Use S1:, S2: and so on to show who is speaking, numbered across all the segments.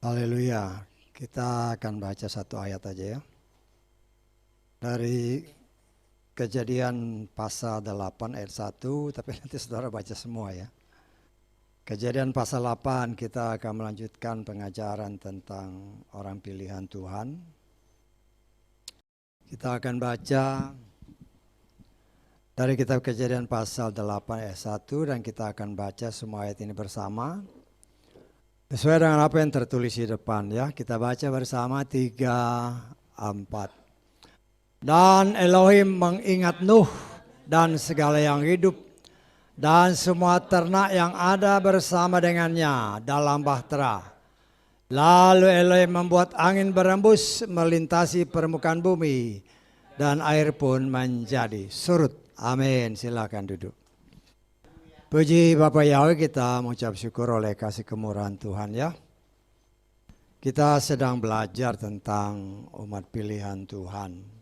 S1: Haleluya. Kita akan baca satu ayat aja ya. Dari Kejadian pasal 8 ayat 1, tapi nanti saudara baca semua ya. Kejadian pasal 8 kita akan melanjutkan pengajaran tentang orang pilihan Tuhan. Kita akan baca dari kitab Kejadian pasal 8 ayat 1 dan kita akan baca semua ayat ini bersama. Sesuai dengan apa yang tertulis di depan ya. Kita baca bersama 3, 4. Dan Elohim mengingat Nuh dan segala yang hidup dan semua ternak yang ada bersama dengannya dalam bahtera. Lalu Elohim membuat angin berembus melintasi permukaan bumi dan air pun menjadi surut. Amin. Silakan duduk. Puji Bapa Yahweh, kita mengucap syukur oleh kasih kemurahan Tuhan ya. Kita sedang belajar tentang umat pilihan Tuhan.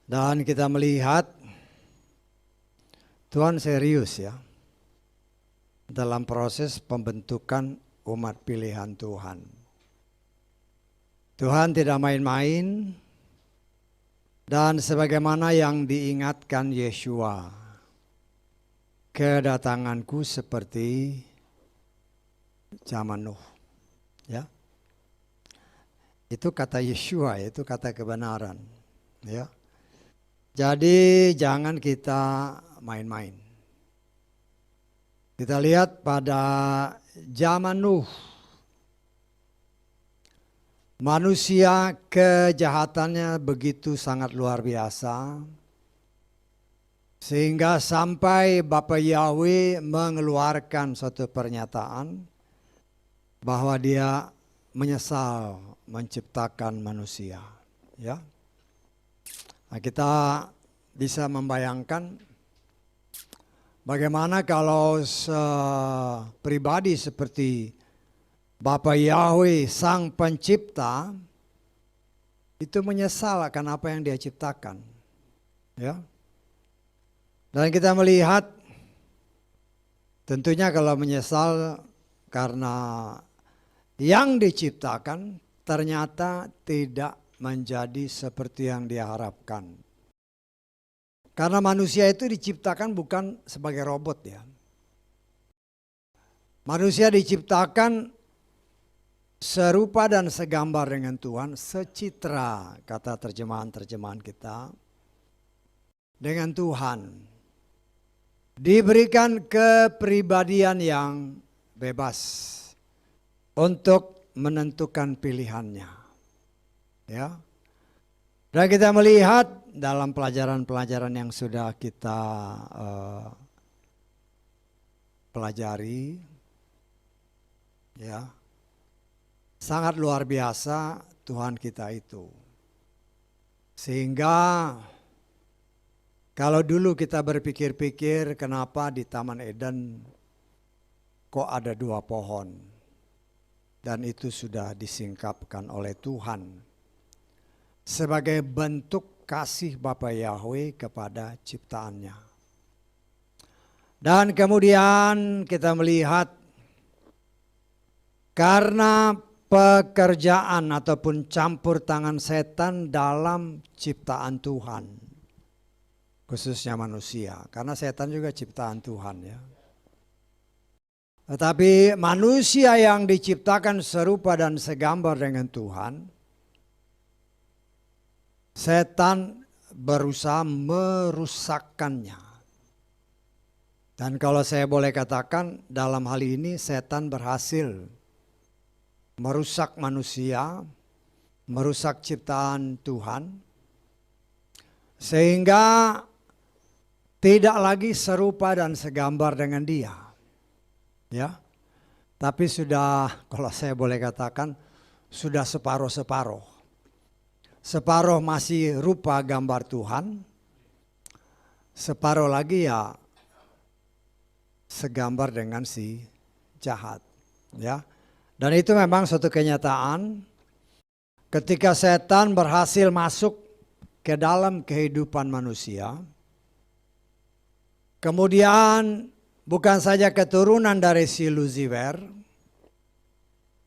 S1: Dan kita melihat Tuhan serius ya dalam proses pembentukan umat pilihan Tuhan. Tuhan tidak main-main dan sebagaimana yang diingatkan Yeshua, kedatanganku seperti zaman Nuh. Ya. Itu kata Yeshua, itu kata kebenaran. Ya. Jadi jangan kita main-main. Kita lihat pada zaman Nuh, manusia kejahatannya begitu sangat luar biasa, sehingga sampai Bapa Yahweh mengeluarkan suatu pernyataan bahwa dia menyesal menciptakan manusia. Ya. Nah, kita bisa membayangkan bagaimana kalau pribadi seperti Bapa Yahweh Sang Pencipta itu menyesal akan apa yang dia ciptakan. Ya. Dan kita melihat tentunya kalau menyesal karena yang diciptakan ternyata tidak menjadi seperti yang dia harapkan. Karena manusia itu diciptakan bukan sebagai robot ya. Manusia diciptakan serupa dan segambar dengan Tuhan, secitra kata terjemahan-terjemahan kita, dengan Tuhan. Diberikan kepribadian yang bebas untuk menentukan pilihannya. Ya. Dan kita melihat dalam pelajaran-pelajaran yang sudah kita pelajari, ya, sangat luar biasa Tuhan kita itu. Sehingga kalau dulu kita berpikir-pikir kenapa di Taman Eden kok ada 2 pohon, dan itu sudah disingkapkan oleh Tuhan sebagai bentuk kasih Bapa Yahweh kepada ciptaannya. Dan kemudian kita melihat karena pekerjaan ataupun campur tangan setan dalam ciptaan Tuhan, khususnya manusia, karena setan juga ciptaan Tuhan ya. Tetapi manusia yang diciptakan serupa dan segambar dengan Tuhan, setan berusaha merusakkannya. Dan kalau saya boleh katakan dalam hal ini setan berhasil merusak manusia, merusak ciptaan Tuhan, sehingga tidak lagi serupa dan segambar dengan dia. Ya. Tapi sudah, kalau saya boleh katakan, sudah separuh-separuh. Separuh masih rupa gambar Tuhan, separuh lagi ya segambar dengan si jahat. Ya. Dan itu memang suatu kenyataan ketika setan berhasil masuk ke dalam kehidupan manusia, kemudian bukan saja keturunan dari si Lucifer,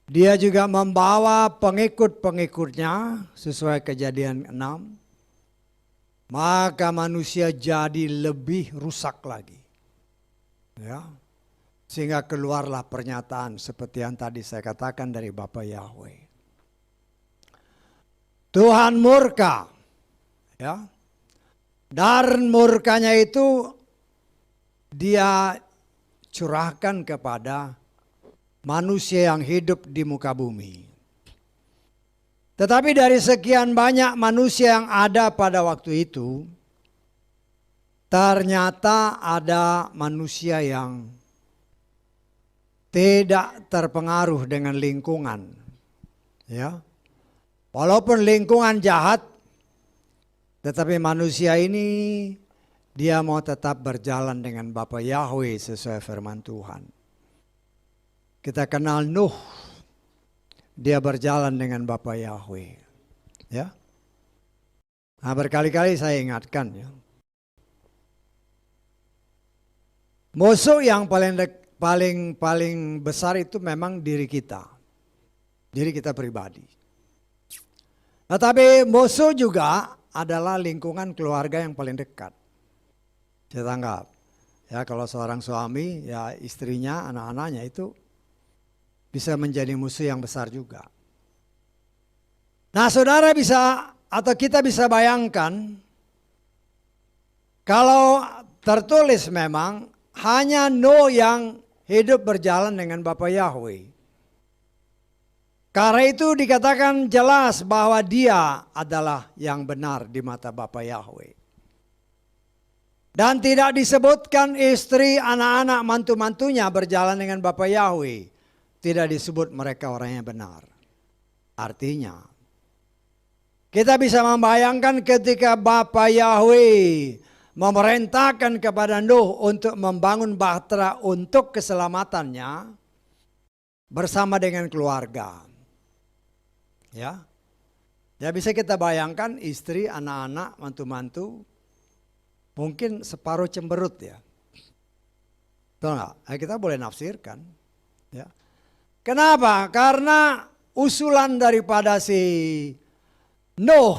S1: dia juga membawa pengikut-pengikutnya sesuai Kejadian 6. Maka manusia jadi lebih rusak lagi. Ya. Sehingga keluarlah pernyataan seperti yang tadi saya katakan dari Bapa Yahweh. Tuhan murka. Ya. Dan murkanya itu dia curahkan kepada manusia yang hidup di muka bumi. Tetapi dari sekian banyak manusia yang ada pada waktu itu, ternyata ada manusia yang tidak terpengaruh dengan lingkungan. Ya. Walaupun lingkungan jahat, tetapi manusia ini dia mau tetap berjalan dengan Bapa Yahweh sesuai firman Tuhan. Kita kenal Nuh, dia berjalan dengan Bapa Yahweh. Ya. Nah, berkali-kali saya ingatkan ya. Musuh yang paling besar itu memang diri kita. Diri kita pribadi. Tetapi musuh juga adalah lingkungan keluarga yang paling dekat. Saya tanggap. Ya, kalau seorang suami, ya istrinya, anak-anaknya itu bisa menjadi musuh yang besar juga. Nah, saudara bisa atau kita bisa bayangkan kalau tertulis memang hanya Nuh yang hidup berjalan dengan Bapa Yahweh. Karena itu dikatakan jelas bahwa dia adalah yang benar di mata Bapa Yahweh. Dan tidak disebutkan istri, anak-anak, mantu-mantunya berjalan dengan Bapa Yahweh. Tidak disebut mereka orang yang benar. Artinya, kita bisa membayangkan ketika Bapa Yahweh memerintahkan kepada Nuh untuk membangun bahtera untuk keselamatannya bersama dengan keluarga. Ya, ya bisa kita bayangkan istri, anak-anak, mantu-mantu mungkin separuh cemberut ya. Betul nggak? Kita boleh nafsirkan. Ya. Kenapa? Karena usulan daripada si Nuh,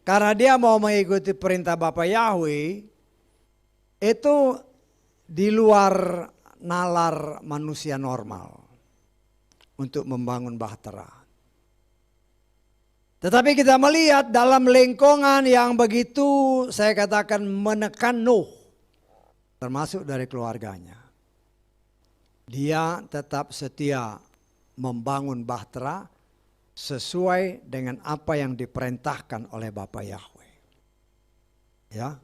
S1: karena dia mau mengikuti perintah Bapa Yahweh, itu di luar nalar manusia normal untuk membangun bahtera. Tetapi kita melihat dalam lingkungan yang begitu saya katakan menekan Nuh, termasuk dari keluarganya. Dia tetap setia membangun bahtera sesuai dengan apa yang diperintahkan oleh Bapa Yahweh. Ya.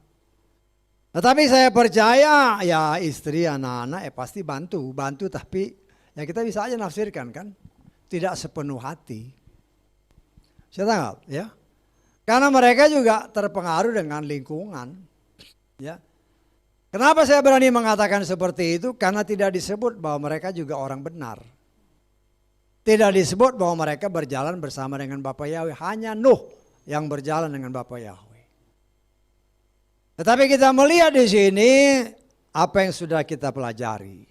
S1: Tetapi saya percaya ya istri, anak-anak pasti bantu tapi ya kita bisa aja nafsirkan kan, tidak sepenuh hati. Saya tanggap ya. Karena mereka juga terpengaruh dengan lingkungan. Ya. Kenapa saya berani mengatakan seperti itu? Karena tidak disebut bahwa mereka juga orang benar. Tidak disebut bahwa mereka berjalan bersama dengan Bapa Yahweh. Hanya Nuh yang berjalan dengan Bapa Yahweh. Tetapi kita melihat di sini apa yang sudah kita pelajari.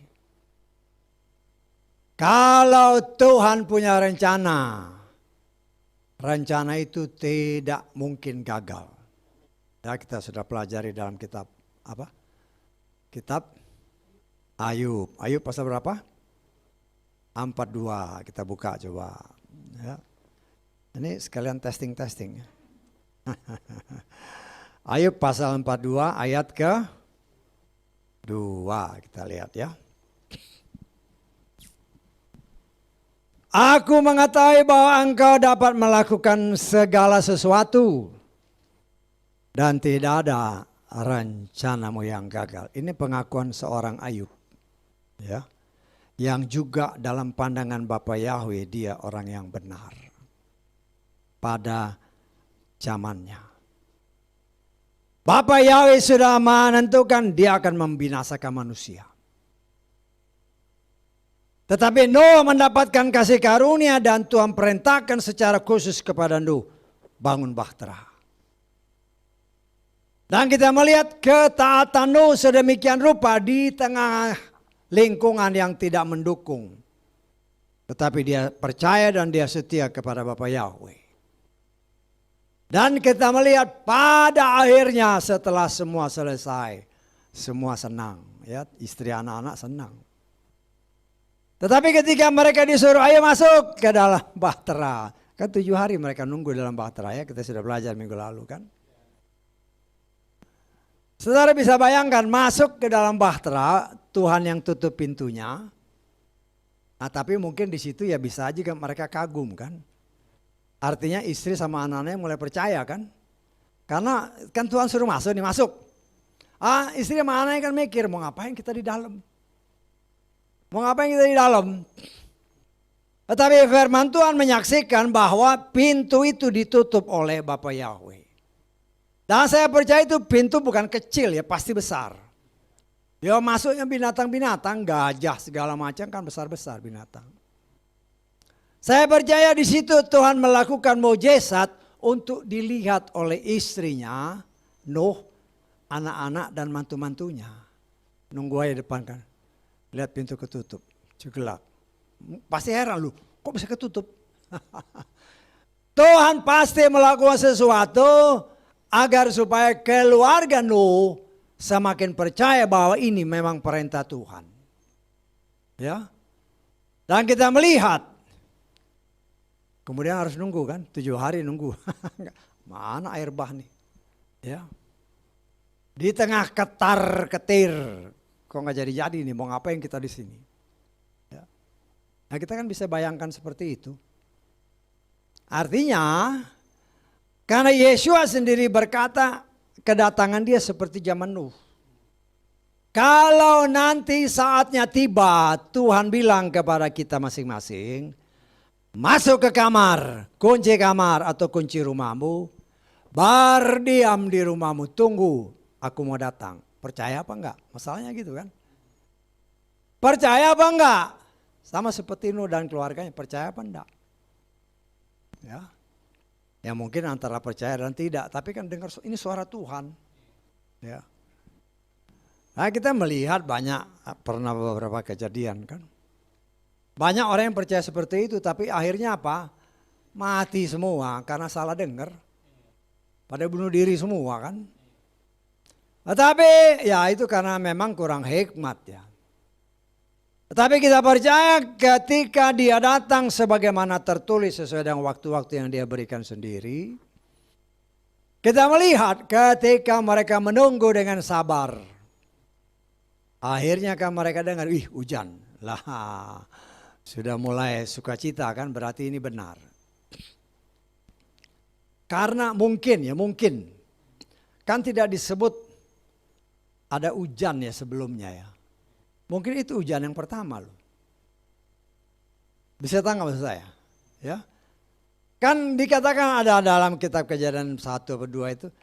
S1: Kalau Tuhan punya rencana, rencana itu tidak mungkin gagal. Ya, kita sudah pelajari dalam kitab apa? Kitab Ayub. Ayub pasal berapa? 42. Kita buka coba. Ya. Ini sekalian testing. Ayub pasal 42 ayat ke 2. Kita lihat ya. Aku mengetahui bahwa engkau dapat melakukan segala sesuatu dan tidak ada rencanamu yang gagal. Ini pengakuan seorang Ayub. Ya. Yang juga dalam pandangan Bapa Yahweh dia orang yang benar. Pada zamannya. Bapa Yahweh sudah menentukan dia akan membinasakan manusia. Tetapi Nuh mendapatkan kasih karunia dan Tuhan perintahkan secara khusus kepada Nuh, bangun bahtera. Dan kita melihat ketaatan Nuh sedemikian rupa di tengah lingkungan yang tidak mendukung. Tetapi dia percaya dan dia setia kepada Bapa Yahweh. Dan kita melihat pada akhirnya setelah semua selesai, semua senang. Ya, istri anak-anak senang. Tetapi ketika mereka disuruh ayo masuk ke dalam bahtera. Kan 7 hari mereka nunggu dalam bahtera ya, kita sudah belajar minggu lalu kan. Saudara bisa bayangkan masuk ke dalam bahtera, Tuhan yang tutup pintunya. Nah tapi mungkin di situ ya bisa aja mereka kagum kan. Artinya istri sama anak-anaknya mulai percaya kan. Karena kan Tuhan suruh masuk nih, masuk. Istri sama anaknya kan mikir mau ngapain kita di dalam. Mau ngapain kita di dalam. Tetapi firman Tuhan menyaksikan bahwa pintu itu ditutup oleh Bapa Yahweh. Dan saya percaya itu pintu bukan kecil ya, pasti besar. Ya masuknya binatang-binatang, gajah segala macam kan besar-besar binatang. Saya percaya di situ Tuhan melakukan mukjizat untuk dilihat oleh istrinya, Nuh, anak-anak dan mantu-mantunya. Nunggu aja depan kan, lihat pintu ketutup, gelap. Pasti heran lu, kok bisa ketutup? Tuhan pasti melakukan sesuatu agar supaya keluarga Nuh semakin percaya bahwa ini memang perintah Tuhan. Ya. Dan kita melihat. Kemudian harus nunggu kan. 7 hari nunggu. Mana air bah nih. Ya. Di tengah ketar-ketir. Kok gak jadi-jadi nih. Mau ngapain kita di sini. Ya. Nah kita kan bisa bayangkan seperti itu. Artinya. Karena Yeshua sendiri berkata. Kedatangan dia seperti zaman Nuh. Kalau nanti saatnya tiba, Tuhan bilang kepada kita masing-masing, masuk ke kamar, kunci kamar atau kunci rumahmu, berdiam di rumahmu, tunggu aku mau datang. Percaya apa enggak? Masalahnya gitu kan. Percaya apa enggak? Sama seperti Nuh dan keluarganya, percaya apa enggak? Ya. Ya mungkin antara percaya dan tidak, tapi kan dengar ini suara Tuhan. Ya. Nah kita melihat banyak, pernah beberapa kejadian kan. Banyak orang yang percaya seperti itu, tapi akhirnya apa? Mati semua karena salah dengar. Pada bunuh diri semua kan. Tetapi ya itu karena memang kurang hikmat ya. Tetapi kita percaya ketika dia datang sebagaimana tertulis sesuai dengan waktu-waktu yang dia berikan sendiri. Kita melihat ketika mereka menunggu dengan sabar. Akhirnya kan mereka dengar, hujan. Lah sudah mulai sukacita kan, berarti ini benar. Karena mungkin kan tidak disebut ada hujan ya sebelumnya ya. Mungkin itu hujan yang pertama loh. Bisa tangkap maksud saya? Ya. Kan dikatakan ada dalam kitab Kejadian 1 atau 2 itu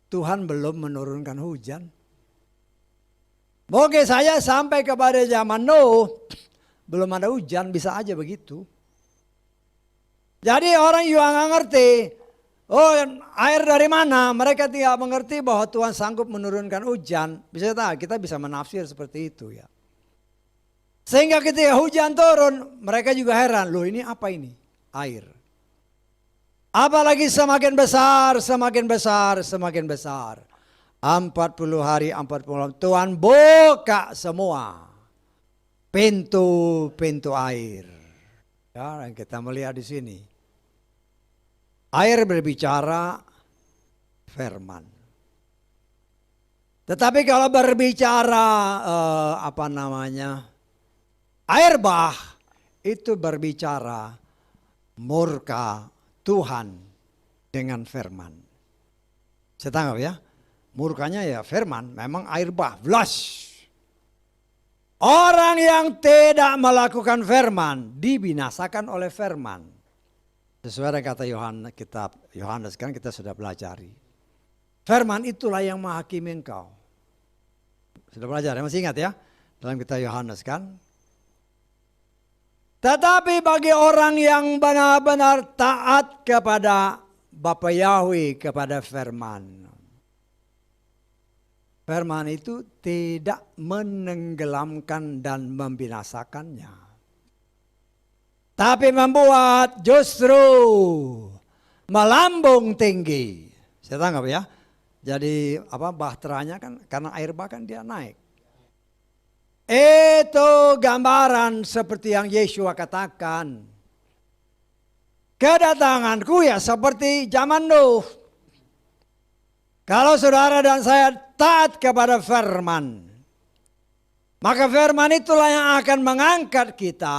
S1: Tuhan belum menurunkan hujan. Mungkin saya sampai kepada zaman Nuh belum ada hujan, bisa aja begitu. Jadi orang juga nggak ngerti. Oh air dari mana? Mereka tidak mengerti bahwa Tuhan sanggup menurunkan hujan. Bisa tahu kita bisa menafsir seperti itu ya. Sehingga ketika hujan turun, mereka juga heran, loh ini apa ini? Air. Apalagi semakin besar, semakin besar, semakin besar. 40 hari, 40 malam, Tuhan buka semua pintu-pintu air. Ya, yang kita melihat di sini. Air berbicara firman. Tetapi kalau berbicara air bah itu berbicara murka Tuhan dengan firman. Saya tangkap ya. Murkanya ya firman, memang air bah, flash. Orang yang tidak melakukan firman dibinasakan oleh firman. Sesuai dengan kata Yohanes, kitab Yohanes kan kita sudah pelajari. Firman itulah yang menghakimi engkau. Sudah belajar ya, masih ingat ya? Dalam kitab Yohanes kan. Tetapi bagi orang yang benar-benar taat kepada Bapa Yahweh, kepada firman. Firman itu tidak menenggelamkan dan membinasakannya, tapi membuat justru melambung tinggi. Saya tangkap ya. Jadi bahteranya kan karena air bah kan dia naik. Itu gambaran seperti yang Yesus katakan. Kedatanganku ya seperti zaman Nuh. Kalau saudara dan saya taat kepada firman, maka firman itulah yang akan mengangkat kita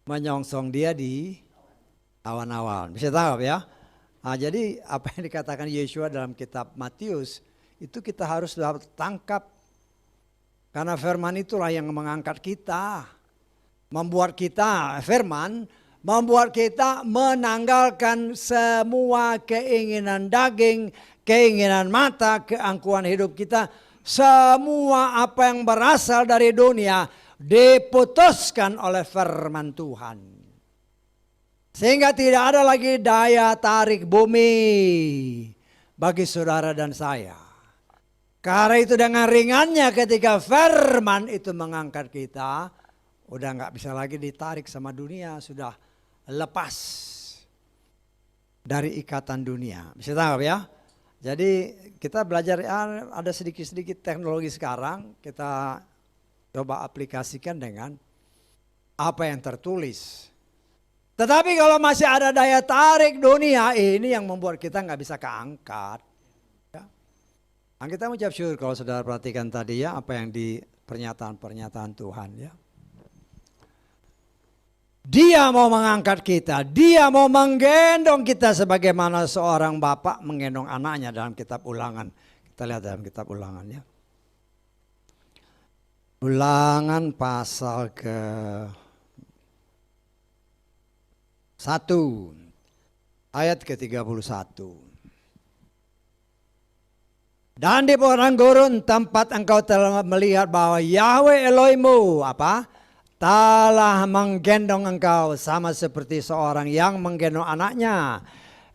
S1: menyongsong dia di awan-awan. Bisa tangkap ya? Nah, jadi apa yang dikatakan Yesus dalam kitab Matius itu kita harus tangkap. Karena firman itulah yang mengangkat kita. Membuat kita, firman membuat kita menanggalkan semua keinginan daging, keinginan mata, keangkuhan hidup kita. Semua apa yang berasal dari dunia diputuskan oleh firman Tuhan. Sehingga tidak ada lagi daya tarik bumi bagi saudara dan saya. Karena itu dengan ringannya ketika firman itu mengangkat kita, udah nggak bisa lagi ditarik sama dunia, sudah lepas dari ikatan dunia. Bisa tangkap ya? Jadi kita belajar ada sedikit-sedikit teknologi sekarang, kita coba aplikasikan dengan apa yang tertulis. Tetapi kalau masih ada daya tarik dunia, ini yang membuat kita nggak bisa keangkat. Ya. Nah, kita mengucap syukur kalau saudara perhatikan tadi ya, apa yang di pernyataan-pernyataan Tuhan ya. Dia mau mengangkat kita, dia mau menggendong kita sebagaimana seorang bapak menggendong anaknya dalam kitab Ulangan. Kita lihat dalam kitab Ulangan ya. Ulangan pasal ke 1 ayat ke-31. Dan di padang gurun tempat engkau telah melihat bahwa Yahweh Elohimmu telah menggendong engkau sama seperti seorang yang menggendong anaknya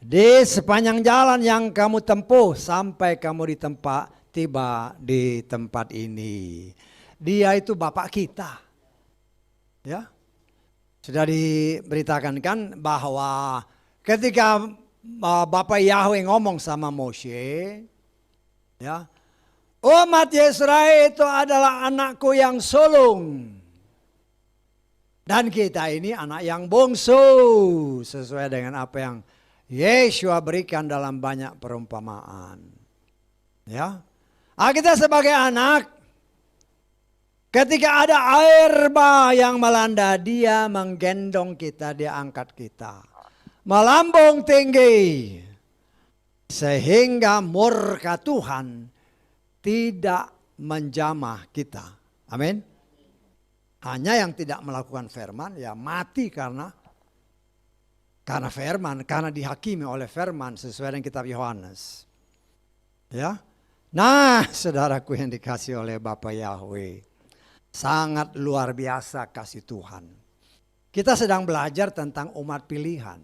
S1: di sepanjang jalan yang kamu tempuh sampai kamu tiba di tempat ini. Dia itu Bapak kita. Ya. Sudah diberitakan kan bahwa ketika Bapak Yahweh ngomong sama Moshe, ya, umat Yesrael itu adalah anakku yang sulung. Dan kita ini anak yang bungsu, sesuai dengan apa yang Yesus berikan dalam banyak perumpamaan. Ya, kita sebagai anak, ketika ada air bah yang melanda, dia menggendong kita, dia angkat kita. Melambung tinggi, sehingga murka Tuhan tidak menjamah kita. Amin. Hanya yang tidak melakukan firman ya mati karena firman, karena dihakimi oleh firman sesuai dengan kitab Yohanes. Ya. Nah, saudaraku yang dikasih oleh Bapa Yahweh, sangat luar biasa kasih Tuhan. Kita sedang belajar tentang umat pilihan.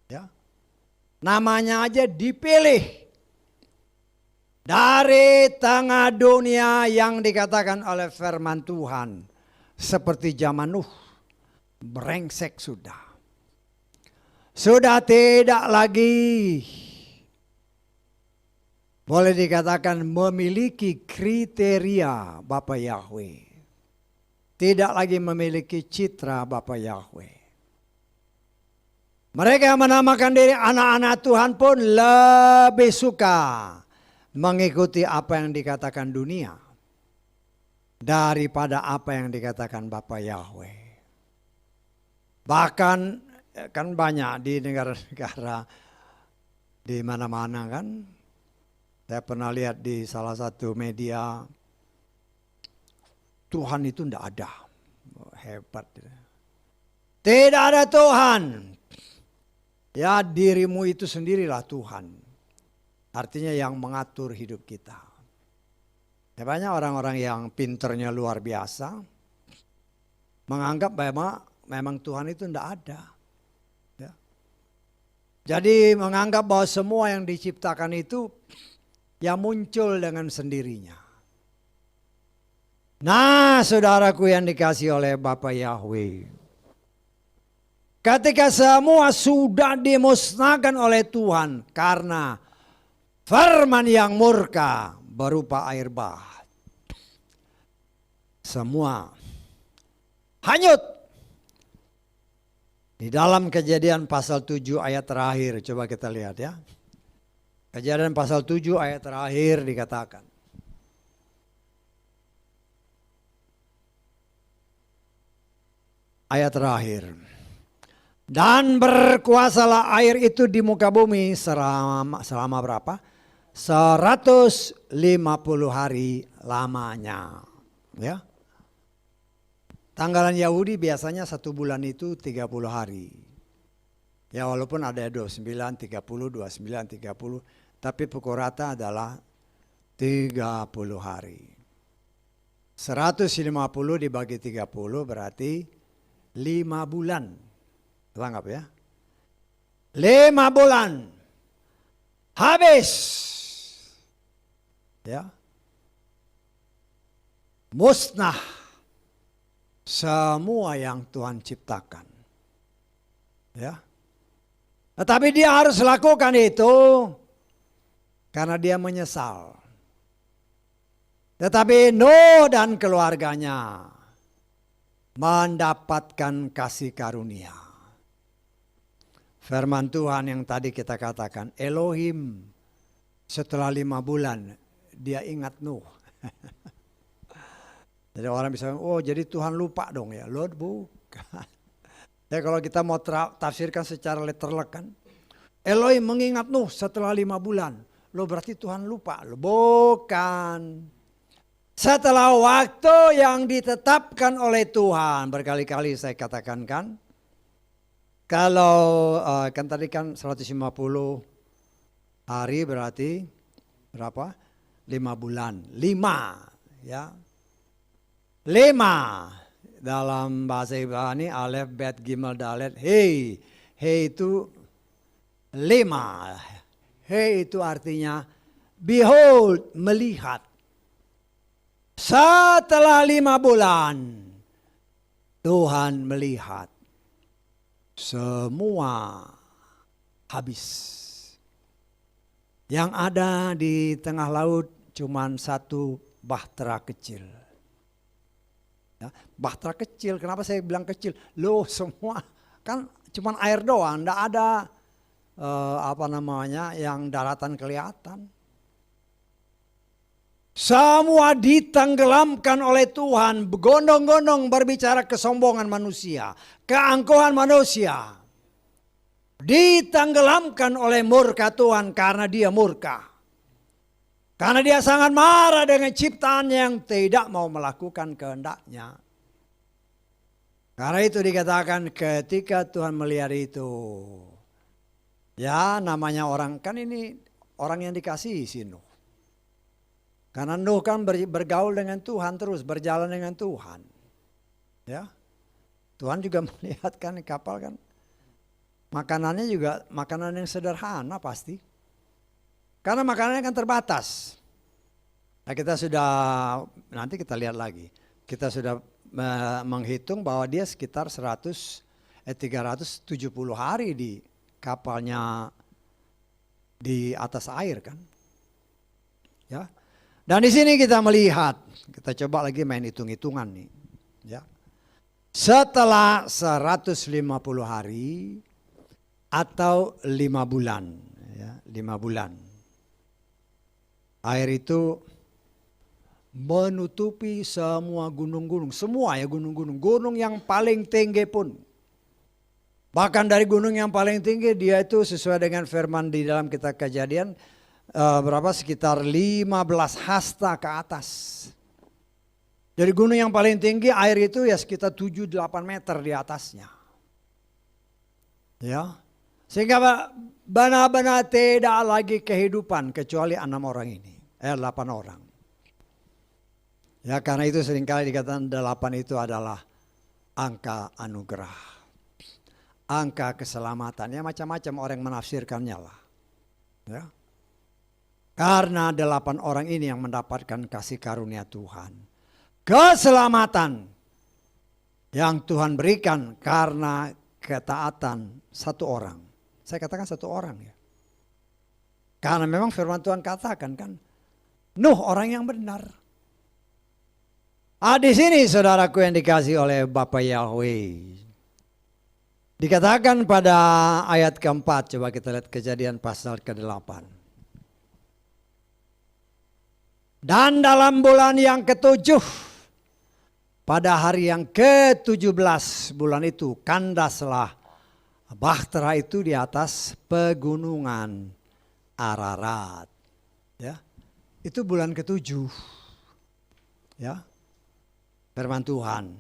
S1: Ya. Namanya aja dipilih dari tengah dunia yang dikatakan oleh firman Tuhan. Seperti zaman Nuh, brengsek sudah. Sudah tidak lagi boleh dikatakan memiliki kriteria Bapa Yahweh. Tidak lagi memiliki citra Bapa Yahweh. Mereka yang menamakan diri anak-anak Tuhan pun lebih suka mengikuti apa yang dikatakan dunia daripada apa yang dikatakan Bapa Yahweh. Bahkan kan banyak di negara-negara di mana-mana kan. Saya pernah lihat di salah satu media, Tuhan itu tidak ada. Hebat. Tidak ada Tuhan. Ya, dirimu itu sendirilah Tuhan. Artinya yang mengatur hidup kita. Ya, banyak orang-orang yang pinternya luar biasa menganggap memang Tuhan itu tidak ada. Ya. Jadi menganggap bahwa semua yang diciptakan itu yang muncul dengan sendirinya. Nah, saudaraku yang dikasihi oleh Bapa Yahweh, ketika semua sudah dimusnahkan oleh Tuhan karena firman yang murka berupa air bah, semua hanyut. Di dalam Kejadian pasal 7 ayat terakhir, coba kita lihat ya. Kejadian pasal 7 ayat terakhir dikatakan, ayat terakhir, dan berkuasalah air itu di muka bumi selama berapa? 150 hari lamanya. Ya. Tanggalan Yahudi biasanya 1 bulan itu 30 hari. Ya walaupun ada 29, 30, 29, 30. Tapi pukul rata adalah 30 hari. 150 dibagi 30 berarti 5 bulan. Anggap ya. 5 bulan. Habis. Ya. Musnah semua yang Tuhan ciptakan. Ya. Tetapi dia harus lakukan itu karena dia menyesal. Tetapi Nuh dan keluarganya mendapatkan kasih karunia. Firman Tuhan yang tadi kita katakan, Elohim setelah 5 bulan dia ingat Nuh. Jadi orang bisa, oh jadi Tuhan lupa dong ya. Lord bukan. Ya kalau kita mau tafsirkan secara letterlek kan. Elohim mengingat Nuh setelah 5 bulan. Lo berarti Tuhan lupa. Lo bukan. Setelah waktu yang ditetapkan oleh Tuhan. Berkali-kali saya katakan kan. Kalau kan tadi kan 150 hari berarti berapa? 5 bulan. 5 ya. 5 dalam bahasa Ibrani alef bet gimel dalet hei itu 5. Hei itu artinya behold, melihat. Setelah 5 bulan Tuhan melihat semua habis. Yang ada di tengah laut cuman 1 bahtera kecil. Ya, bahtera kecil, kenapa saya bilang kecil? Loh semua kan cuman air doang, enggak ada yang daratan kelihatan. Semua ditenggelamkan oleh Tuhan, bergondong-gondong berbicara kesombongan manusia, keangkuhan manusia. Ditenggelamkan oleh murka Tuhan karena dia murka. Karena dia sangat marah dengan ciptaan yang tidak mau melakukan kehendaknya. Karena itu dikatakan ketika Tuhan melihat itu. Ya namanya orang, kan ini orang yang dikasihi si Nuh. Karena Nuh kan bergaul dengan Tuhan terus, berjalan dengan Tuhan. Ya, Tuhan juga melihat kan kapal kan. Makanannya juga makanan yang sederhana pasti. Karena makanannya kan terbatas. Nah kita sudah, nanti kita lihat lagi. Kita sudah menghitung bahwa dia sekitar 370 hari di kapalnya di atas air kan. Ya. Dan di sini kita melihat, kita coba lagi main hitung-hitungan nih. Ya. Setelah 150 hari atau 5 bulan. Ya, 5 bulan. Air itu menutupi semua gunung-gunung. Semua ya gunung-gunung. Gunung yang paling tinggi pun. Bahkan dari gunung yang paling tinggi dia itu sesuai dengan firman di dalam kitab Kejadian. Sekitar 15 hasta ke atas. Dari gunung yang paling tinggi air itu ya sekitar 7-8 meter di atasnya. Ya. Sehingga benar-benar tidak lagi kehidupan kecuali 6 orang ini. 8 orang. Ya karena itu seringkali dikatakan 8 itu adalah angka anugerah. Angka keselamatan. Ya macam-macam orang menafsirkannya lah. Ya. Karena 8 orang ini yang mendapatkan kasih karunia Tuhan. Keselamatan yang Tuhan berikan karena ketaatan satu orang. Saya katakan satu orang ya. Karena memang firman Tuhan katakan kan, Nuh orang yang benar. Di sini saudaraku yang dikasih oleh Bapa Yahweh. Dikatakan pada ayat keempat, coba kita lihat Kejadian pasal ke-8. Dan dalam bulan yang ke-7, pada hari yang ke-17 bulan itu, kandaslah bahtera itu di atas pegunungan Ararat. Ya, itu bulan ke-7. Ya, firman Tuhan.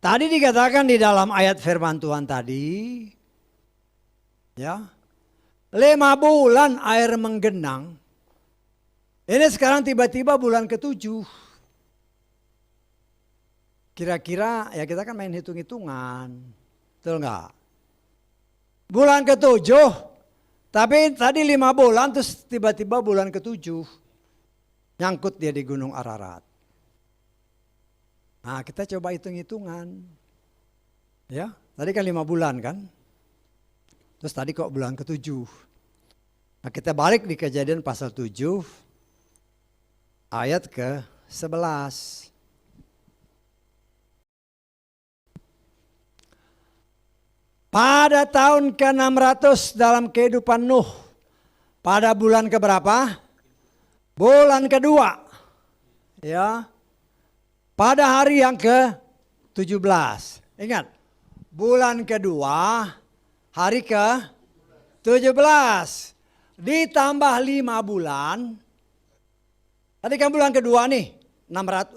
S1: Tadi dikatakan di dalam ayat firman Tuhan tadi, ya, 5 bulan air menggenang. Ini sekarang tiba-tiba bulan ke-7. Kira-kira ya kita kan main hitung-hitungan. Betul nggak? Bulan ke-7. Tapi tadi 5 bulan terus tiba-tiba bulan ke-7. Nyangkut dia di Gunung Ararat. Nah kita coba hitung-hitungan. Ya, tadi kan 5 bulan kan. Terus tadi kok bulan ke-7. Nah kita balik di Kejadian pasal 7. Ayat ke-11. Pada tahun ke-600 dalam kehidupan Nuh. Pada bulan keberapa? Bulan kedua. Ya. Pada hari yang ke-17. Ingat. Bulan kedua. Hari ke-17. Ditambah 5 bulan. Tadi kan bulan kedua nih,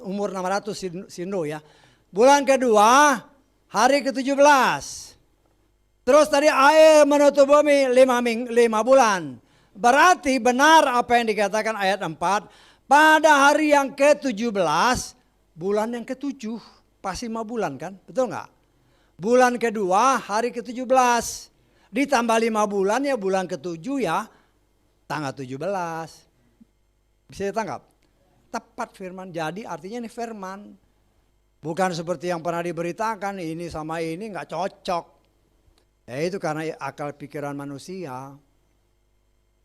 S1: umur 600 si Nuh ya. Bulan kedua, hari ke-17. Terus tadi air menutup bumi 5 bulan. Berarti benar apa yang dikatakan ayat 4. Pada hari yang ke-17, bulan yang ke-7. Pas 5 bulan kan, betul nggak? Bulan kedua, hari ke-17. Ditambah 5 bulan ya bulan ke-7 ya, tanggal 17. Bisa ditangkap? Tepat firman, jadi artinya ini firman. Bukan seperti yang pernah diberitakan ini sama ini nggak cocok. Ya itu karena akal pikiran manusia.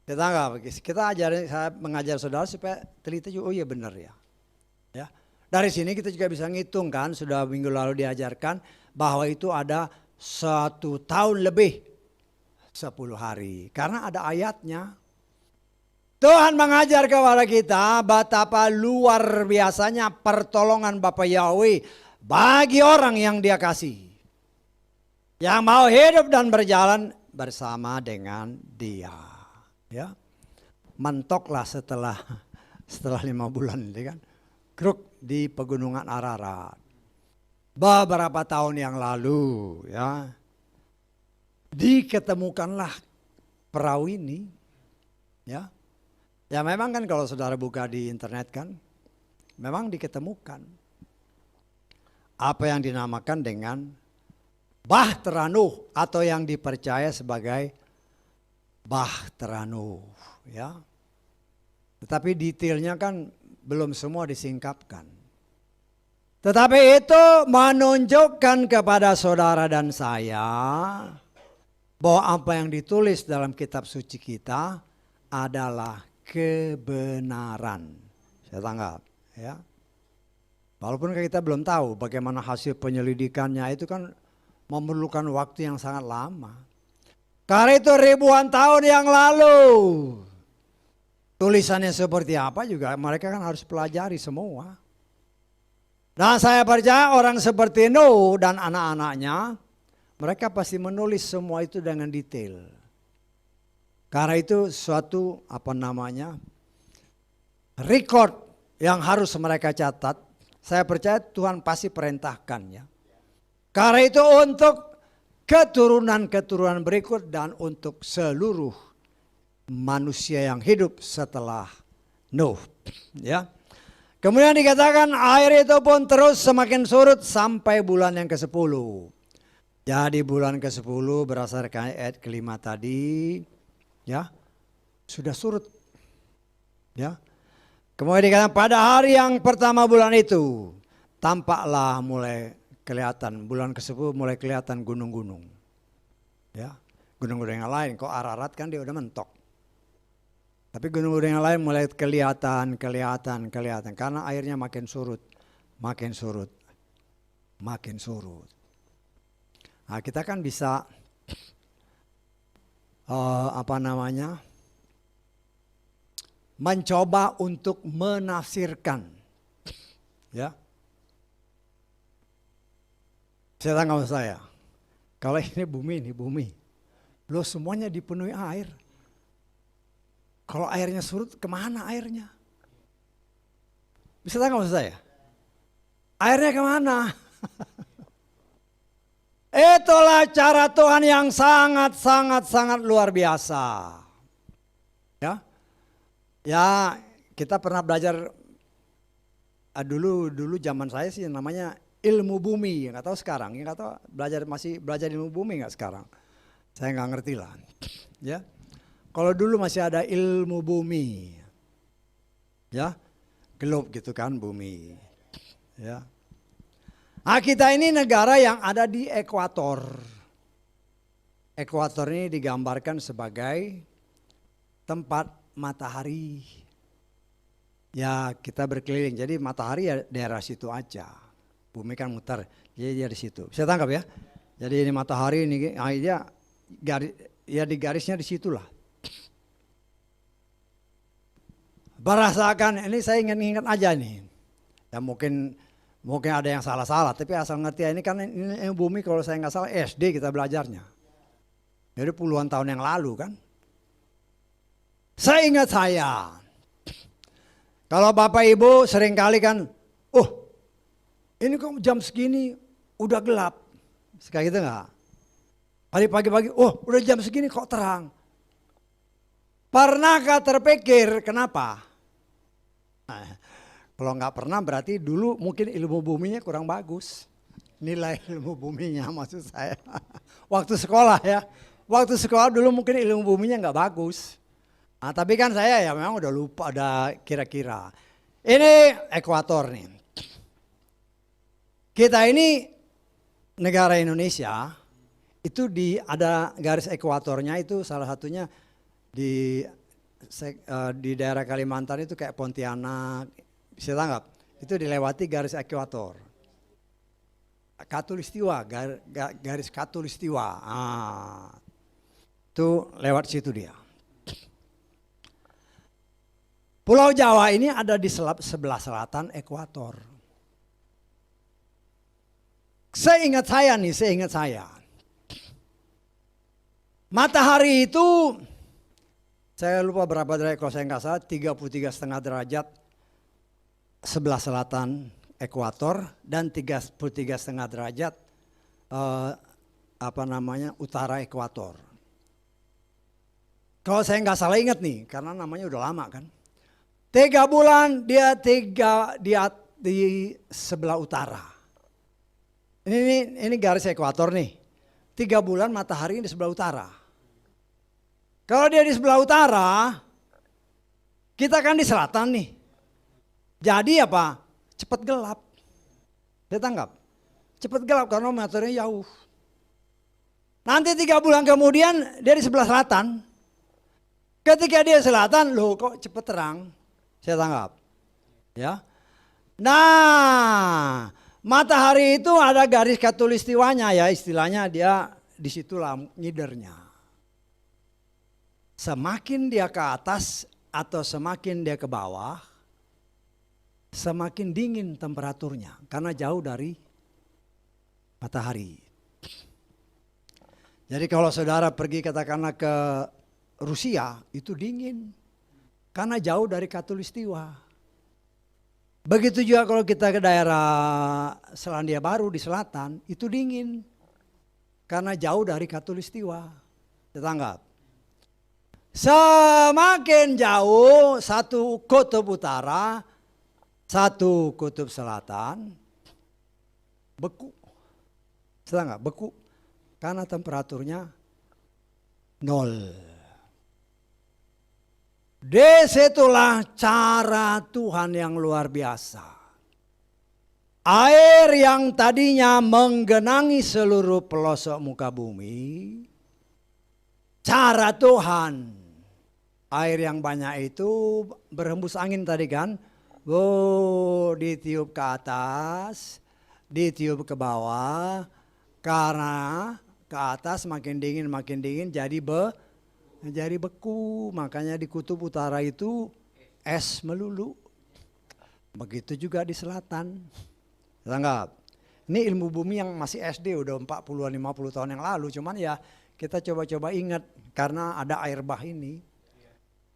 S1: Kita nggak, saya mengajar saudara supaya teliti juga, oh iya benar ya. Ya. Dari sini kita juga bisa ngitung kan, sudah minggu lalu diajarkan bahwa itu ada 1 tahun lebih 10 hari. Karena ada ayatnya. Tuhan mengajar kepada kita betapa luar biasanya pertolongan Bapa Yahweh bagi orang yang Dia kasih. Yang mau hidup dan berjalan bersama dengan Dia. Ya. Mentoklah setelah 5 bulan ini kan. Kruk di pegunungan Ararat. Beberapa tahun yang lalu ya. Diketemukanlah perahu ini. Ya. Ya memang kan kalau saudara buka di internet kan, memang diketemukan apa yang dinamakan dengan Bahtera Nuh atau yang dipercaya sebagai Bahtera Nuh. Ya. Tetapi detailnya kan belum semua disingkapkan. Tetapi itu menunjukkan kepada saudara dan saya bahwa apa yang ditulis dalam kitab suci kita adalah kebenaran. Saya tanggap ya. Walaupun kita belum tahu bagaimana hasil penyelidikannya, itu kan memerlukan waktu yang sangat lama. Karena itu ribuan tahun yang lalu. Tulisannya seperti apa juga mereka kan harus pelajari semua. Dan saya percaya orang seperti Nuh dan anak-anaknya, mereka pasti menulis semua itu dengan detail. Karena itu suatu record yang harus mereka catat. Saya percaya Tuhan pasti perintahkan ya. Karena itu untuk keturunan-keturunan berikut dan untuk seluruh manusia yang hidup setelah Nuh. Ya. Kemudian dikatakan air itu pun terus semakin surut sampai bulan yang ke-10. Jadi bulan ke-10 berdasarkan ayat ke-5 tadi. Ya, sudah surut Ya. Kemudian dikatakan pada hari yang pertama bulan itu tampaklah mulai kelihatan, bulan ke-10 mulai kelihatan gunung-gunung. Ya. Gunung-gunung yang lain, kok Ararat kan dia udah mentok. Tapi gunung-gunung yang lain mulai kelihatan karena airnya makin surut. Nah, kita kan bisa mencoba untuk menafsirkan, ya. Saya tanya saya, kalau ini bumi, loh semuanya dipenuhi air. Kalau airnya surut, kemana airnya? Bisa tanya saya, airnya kemana? Itulah cara Tuhan yang sangat luar biasa. Ya, ya kita pernah belajar dulu zaman saya sih namanya ilmu bumi, nggak tahu sekarang, nggak tahu masih belajar ilmu bumi nggak sekarang? Saya nggak ngerti lah. Ya, kalau dulu masih ada ilmu bumi, ya, globe gitu kan bumi, ya. Nah, kita ini negara yang ada di ekuator. Ekuator ini digambarkan sebagai tempat matahari. Ya, kita berkeliling. Jadi matahari ya daerah situ aja. Bumi kan muter, jadi dia di situ. Saya tangkap ya. Jadi ini matahari ini, dia di garisnya di situlah. Berasakan ini saya ingat aja nih. Ya mungkin ada yang salah-salah, tapi asal ngerti ya, ini kan ini bumi kalau saya nggak salah SD kita belajarnya. Jadi puluhan tahun yang lalu kan. Saya ingat kalau Bapak Ibu seringkali kan, ini kok jam segini udah gelap. Sekali gitu nggak? Pagi-pagi, udah jam segini kok terang. Pernahkah terpikir kenapa? Nah, kalau nggak pernah berarti dulu mungkin ilmu buminya kurang bagus. Nilai ilmu buminya maksud saya. Waktu sekolah ya. Waktu sekolah dulu mungkin ilmu buminya nggak bagus. Nah, tapi kan saya ya memang udah lupa, udah kira-kira. Ini ekuator nih. Kita ini negara Indonesia itu ada garis ekuatornya itu salah satunya di daerah Kalimantan itu kayak Pontianak. Bisa tanggap, itu dilewati garis ekuator. Katulistiwa, garis katulistiwa. Itu lewat situ dia. Pulau Jawa ini ada di sebelah selatan ekuator. Seingat saya. Matahari itu, saya lupa berapa derajat kalau saya nggak salah, 33,5 derajat sebelah selatan ekuator dan 33,5 derajat utara ekuator. Kalau saya nggak salah ingat nih, karena namanya udah lama kan. 3 bulan dia di sebelah utara. Ini garis ekuator nih. 3 bulan matahari di sebelah utara. Kalau dia di sebelah utara, kita kan di selatan nih. Jadi apa? Cepat gelap. Dia tanggap. Cepat gelap karena materinya jauh. Nanti 3 bulan kemudian dia di sebelah selatan. Ketika dia selatan, loh kok cepat terang. Saya tanggap. Ya. Nah, matahari itu ada garis katulistiwanya ya, istilahnya dia disitulah ngidernya. Semakin dia ke atas atau semakin dia ke bawah, semakin dingin temperaturnya karena jauh dari matahari. Jadi kalau saudara pergi katakanlah ke Rusia itu dingin karena jauh dari katulistiwa. Begitu juga kalau kita ke daerah Selandia Baru di selatan itu dingin karena jauh dari katulistiwa. Tetanggap. Semakin jauh satu kutub utara, satu kutub selatan, beku. Sedang nggak beku? Karena temperaturnya 0. Disitulah cara Tuhan yang luar biasa. Air yang tadinya menggenangi seluruh pelosok muka bumi, cara Tuhan, air yang banyak itu berhembus angin tadi kan, ditiup ke atas, ditiup ke bawah, karena ke atas makin dingin jadi beku. Makanya di kutub utara itu es melulu. Begitu juga di selatan. Anggap, ini ilmu bumi yang masih SD udah 40-50 tahun yang lalu. Cuman ya kita coba-coba ingat karena ada air bah ini.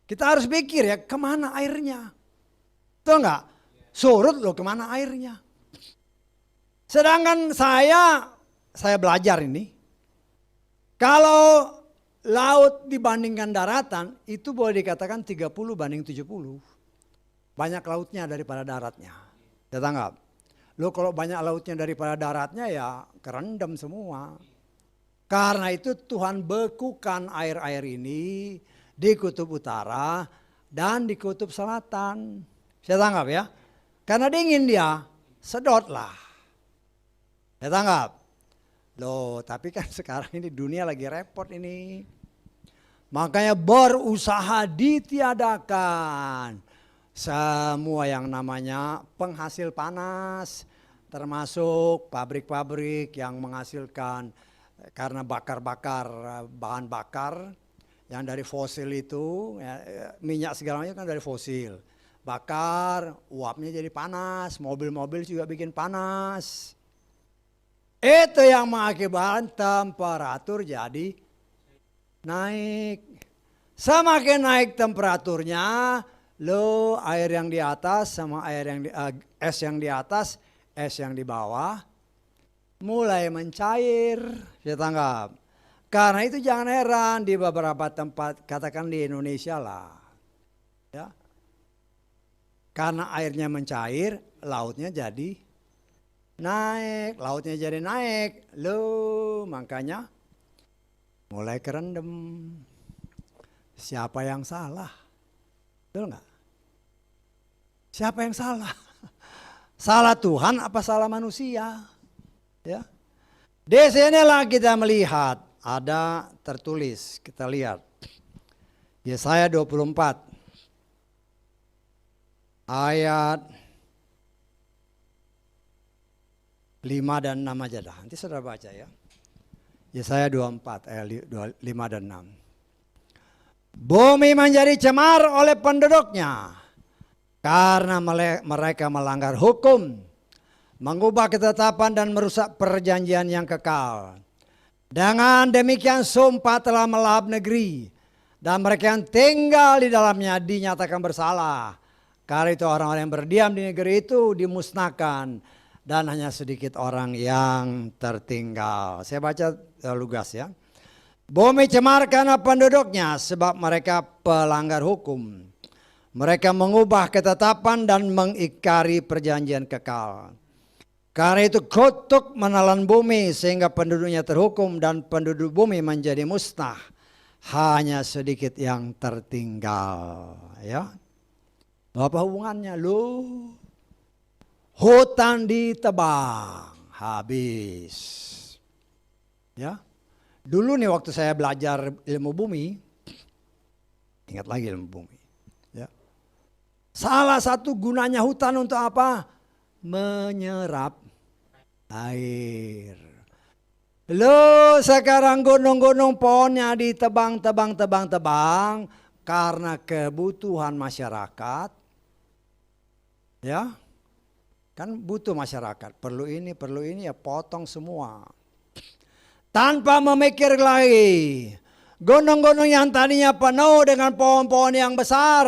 S1: Kita harus pikir ya kemana airnya. Tahu nggak? Surut loh kemana airnya. Sedangkan saya belajar ini. Kalau laut dibandingkan daratan itu boleh dikatakan 30 banding 70. Banyak lautnya daripada daratnya. Ya tanggap. Lo kalau banyak lautnya daripada daratnya ya kerendam semua. Karena itu Tuhan bekukan air-air ini di kutub utara dan di kutub selatan. Saya tanggap ya. Karena dingin dia, sedot lah. Saya tanggap. Loh, tapi kan sekarang ini dunia lagi repot ini. Makanya berusaha ditiadakan semua yang namanya penghasil panas. Termasuk pabrik-pabrik yang menghasilkan karena bakar-bakar bahan bakar yang dari fosil itu. Minyak segala macam kan dari fosil. Bakar, uapnya jadi panas, mobil-mobil juga bikin panas. Itu yang mengakibatkan temperatur jadi naik. Semakin naik temperaturnya, lo air yang di atas sama es yang di atas, es yang di bawah mulai mencair. Saya tanggap. Karena itu jangan heran di beberapa tempat, katakan di Indonesia lah. Ya. Karena airnya mencair, lautnya jadi naik, lautnya jadi naik, loh makanya mulai kerendam. Siapa yang salah? Betul nggak? Siapa yang salah? Salah Tuhan apa salah manusia? Ya. Di sinilah kita melihat ada tertulis, kita lihat Yesaya 24 ayat 5 dan 6 aja dah. Nanti saudara baca ya. Yesaya 24 ayat 5 dan 6. Bumi menjadi cemar oleh penduduknya karena mereka melanggar hukum, mengubah ketetapan dan merusak perjanjian yang kekal. Dengan demikian sumpah telah melahap negeri dan mereka yang tinggal di dalamnya dinyatakan bersalah. Karena itu orang-orang yang berdiam di negeri itu dimusnahkan. Dan hanya sedikit orang yang tertinggal. Saya baca lugas ya. Bumi cemar karena penduduknya sebab mereka pelanggar hukum. Mereka mengubah ketetapan dan mengingkari perjanjian kekal. Karena itu kutuk menelan bumi sehingga penduduknya terhukum dan penduduk bumi menjadi musnah. Hanya sedikit yang tertinggal. Ya. Apa hubungannya lu? Hutan ditebang, habis. Ya. Dulu nih waktu saya belajar ilmu bumi, ingat lagi ilmu bumi. Ya. Salah satu gunanya hutan untuk apa? Menyerap air. Lo sekarang gunung-gunung pohonnya ditebang karena kebutuhan masyarakat. Ya. Kan butuh masyarakat, perlu ini ya potong semua. Tanpa memikir lagi, gunung-gunung yang tadinya penuh dengan pohon-pohon yang besar,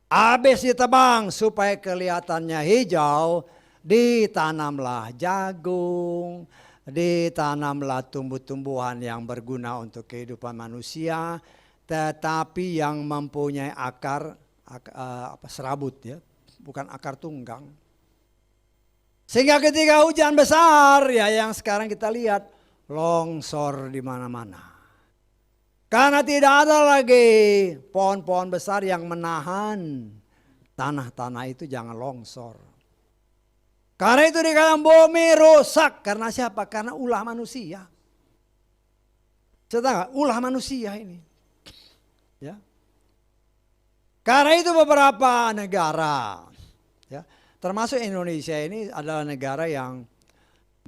S1: habis ditebang supaya kelihatannya hijau, ditanamlah jagung, ditanamlah tumbuh-tumbuhan yang berguna untuk kehidupan manusia, tetapi yang mempunyai akar serabut ya. Bukan akar tunggang. Sehingga ketika hujan besar ya yang sekarang kita lihat longsor di mana-mana. Karena tidak ada lagi pohon-pohon besar yang menahan tanah-tanah itu jangan longsor. Karena itu dikatakan bumi rusak. Karena siapa? Karena ulah manusia. Sedang ulah manusia ini. Ya. Karena itu beberapa negara, ya, termasuk Indonesia ini adalah negara yang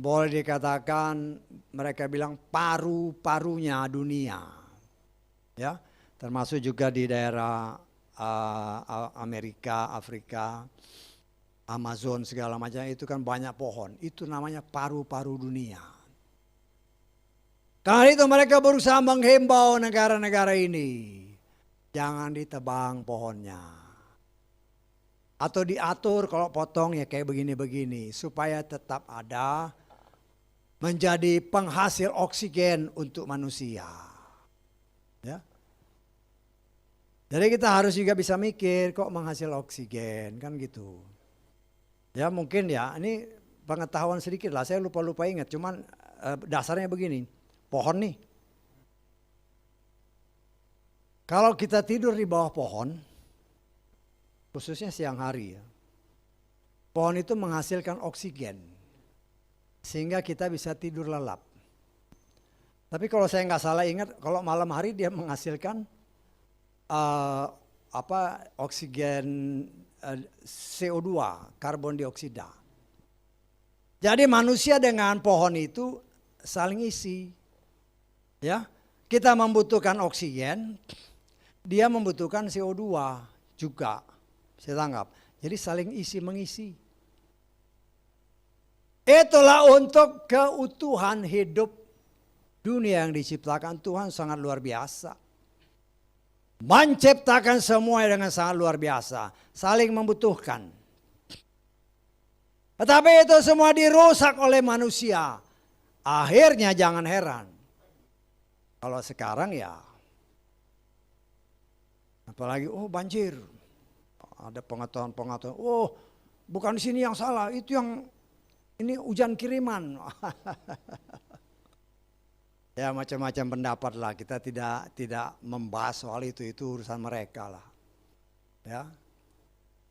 S1: boleh dikatakan mereka bilang paru-parunya dunia. Ya, termasuk juga di daerah Amerika, Afrika, Amazon segala macam itu kan banyak pohon. Itu namanya paru-paru dunia. Karena itu mereka berusaha menghimbau negara-negara ini. Jangan ditebang pohonnya. Atau diatur kalau potong ya kayak begini-begini. Supaya tetap ada menjadi penghasil oksigen untuk manusia. Ya. Jadi kita harus juga bisa mikir kok menghasil oksigen kan gitu. Ya mungkin ya ini pengetahuan sedikit lah, saya lupa-lupa ingat, cuman dasarnya begini, pohon nih. Kalau kita tidur di bawah pohon, khususnya siang hari ya, pohon itu menghasilkan oksigen sehingga kita bisa tidur lelap. Tapi kalau saya nggak salah ingat, kalau malam hari dia menghasilkan oksigen CO2, karbon dioksida. Jadi manusia dengan pohon itu saling isi. Ya, kita membutuhkan oksigen, dia membutuhkan CO2 juga. Saya tanggap. Jadi saling isi mengisi. Itulah untuk keutuhan hidup dunia yang diciptakan Tuhan sangat luar biasa. Menciptakan semua dengan sangat luar biasa. Saling membutuhkan. Tetapi itu semua dirusak oleh manusia. Akhirnya jangan heran. Kalau sekarang ya. Apalagi banjir. Ada pengetahuan-pengetahuan. Bukan di sini yang salah. Itu yang ini hujan kiriman. Ya macam-macam pendapat lah, kita tidak membahas soal itu urusan mereka lah. Ya.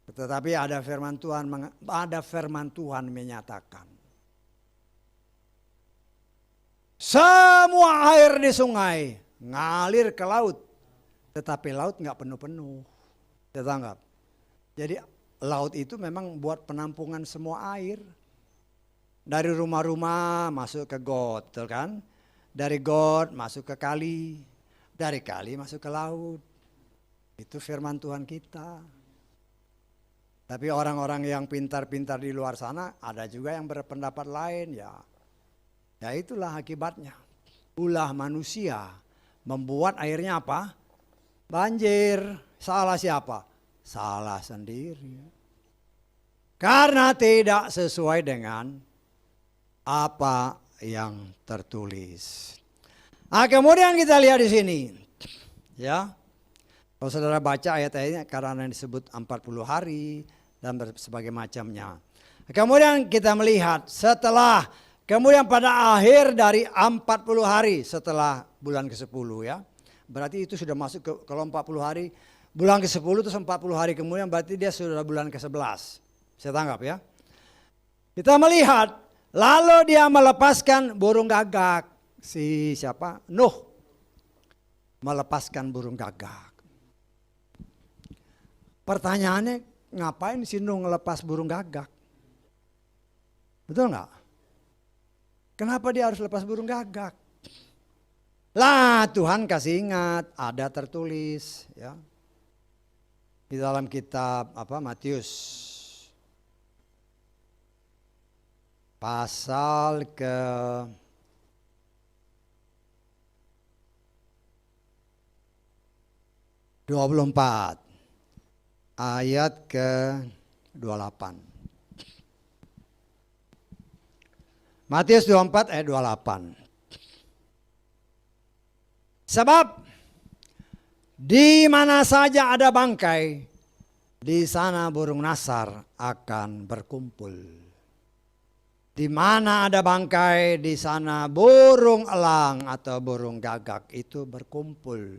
S1: Tetapi ada firman Tuhan menyatakan semua air di sungai ngalir ke laut, tetapi laut nggak penuh-penuh. Saya tanggap. Jadi laut itu memang buat penampungan semua air. Dari rumah-rumah masuk ke got, kan? Dari got masuk ke kali, dari kali masuk ke laut. Itu firman Tuhan kita. Tapi orang-orang yang pintar-pintar di luar sana ada juga yang berpendapat lain ya. Ya itulah akibatnya. Ulah manusia membuat airnya apa? Banjir. Salah siapa? Salah sendiri. Karena tidak sesuai dengan apa yang tertulis. Nah, kemudian kita lihat di sini. Ya. Kalau saudara baca ayat-ayatnya karena disebut 40 hari dan sebagai macamnya. Kemudian kita melihat kemudian pada akhir dari 40 hari setelah bulan ke-10 ya. Berarti itu sudah masuk kalau 40 hari, bulan ke-10 itu 40 hari kemudian berarti dia sudah bulan ke-11. Saya tanggap ya. Kita melihat lalu dia melepaskan burung gagak. Si siapa? Nuh. Melepaskan burung gagak. Pertanyaannya ngapain si Nuh ngelepas burung gagak? Betul nggak? Kenapa dia harus lepas burung gagak? Lah Tuhan kasih ingat, ada tertulis ya. Di dalam kitab Matius. Pasal ke 24 ayat ke 28. Matius 24 ayat 28. Sebab di mana saja ada bangkai, di sana burung nasar akan berkumpul. Di mana ada bangkai, di sana burung elang atau burung gagak itu berkumpul.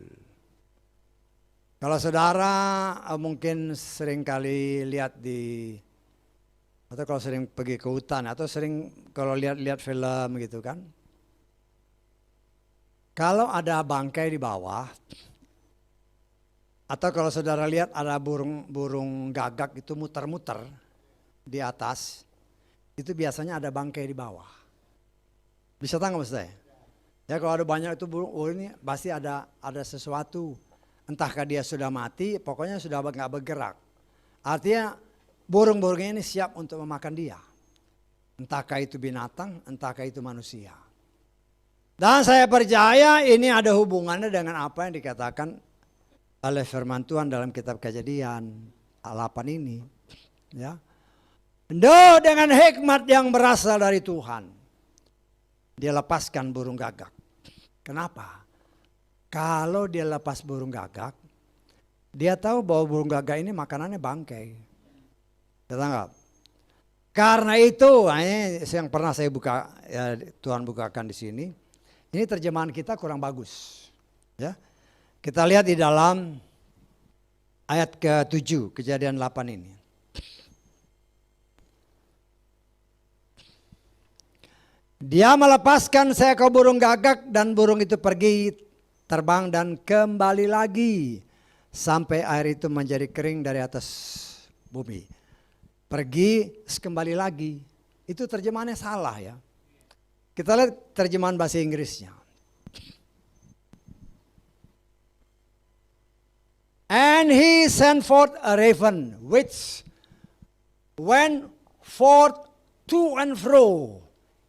S1: Kalau saudara mungkin sering kali lihat atau kalau sering pergi ke hutan, atau sering kalau lihat-lihat film gitu kan. Kalau ada bangkai di bawah, atau kalau saudara lihat ada burung gagak itu muter-muter di atas, itu biasanya ada bangkai di bawah. Bisa tangkap maksud saya? Ya kalau ada banyak itu burung, oh ini pasti ada sesuatu. Entahkah dia sudah mati, pokoknya sudah nggak bergerak. Artinya burung-burungnya ini siap untuk memakan dia. Entahkah itu binatang, entahkah itu manusia. Dan saya percaya ini ada hubungannya dengan apa yang dikatakan oleh firman Tuhan dalam kitab Kejadian 8 ini. Ya. Dengan hikmat yang berasal dari Tuhan, dia lepaskan burung gagak. Kenapa? Kalau dia lepas burung gagak, dia tahu bahwa burung gagak ini makanannya bangkai. Tangkap? Karena itu, ini yang pernah saya buka, ya, Tuhan bukakan di sini. Ini terjemahan kita kurang bagus. Ya. Kita lihat di dalam ayat ke-7, Kejadian 8 ini. Dia melepaskan seekor burung gagak dan burung itu pergi terbang dan kembali lagi sampai air itu menjadi kering dari atas bumi. Pergi kembali lagi. Itu terjemahannya salah ya. Kita lihat terjemahan bahasa Inggrisnya. And he sent forth a raven which went forth to and fro.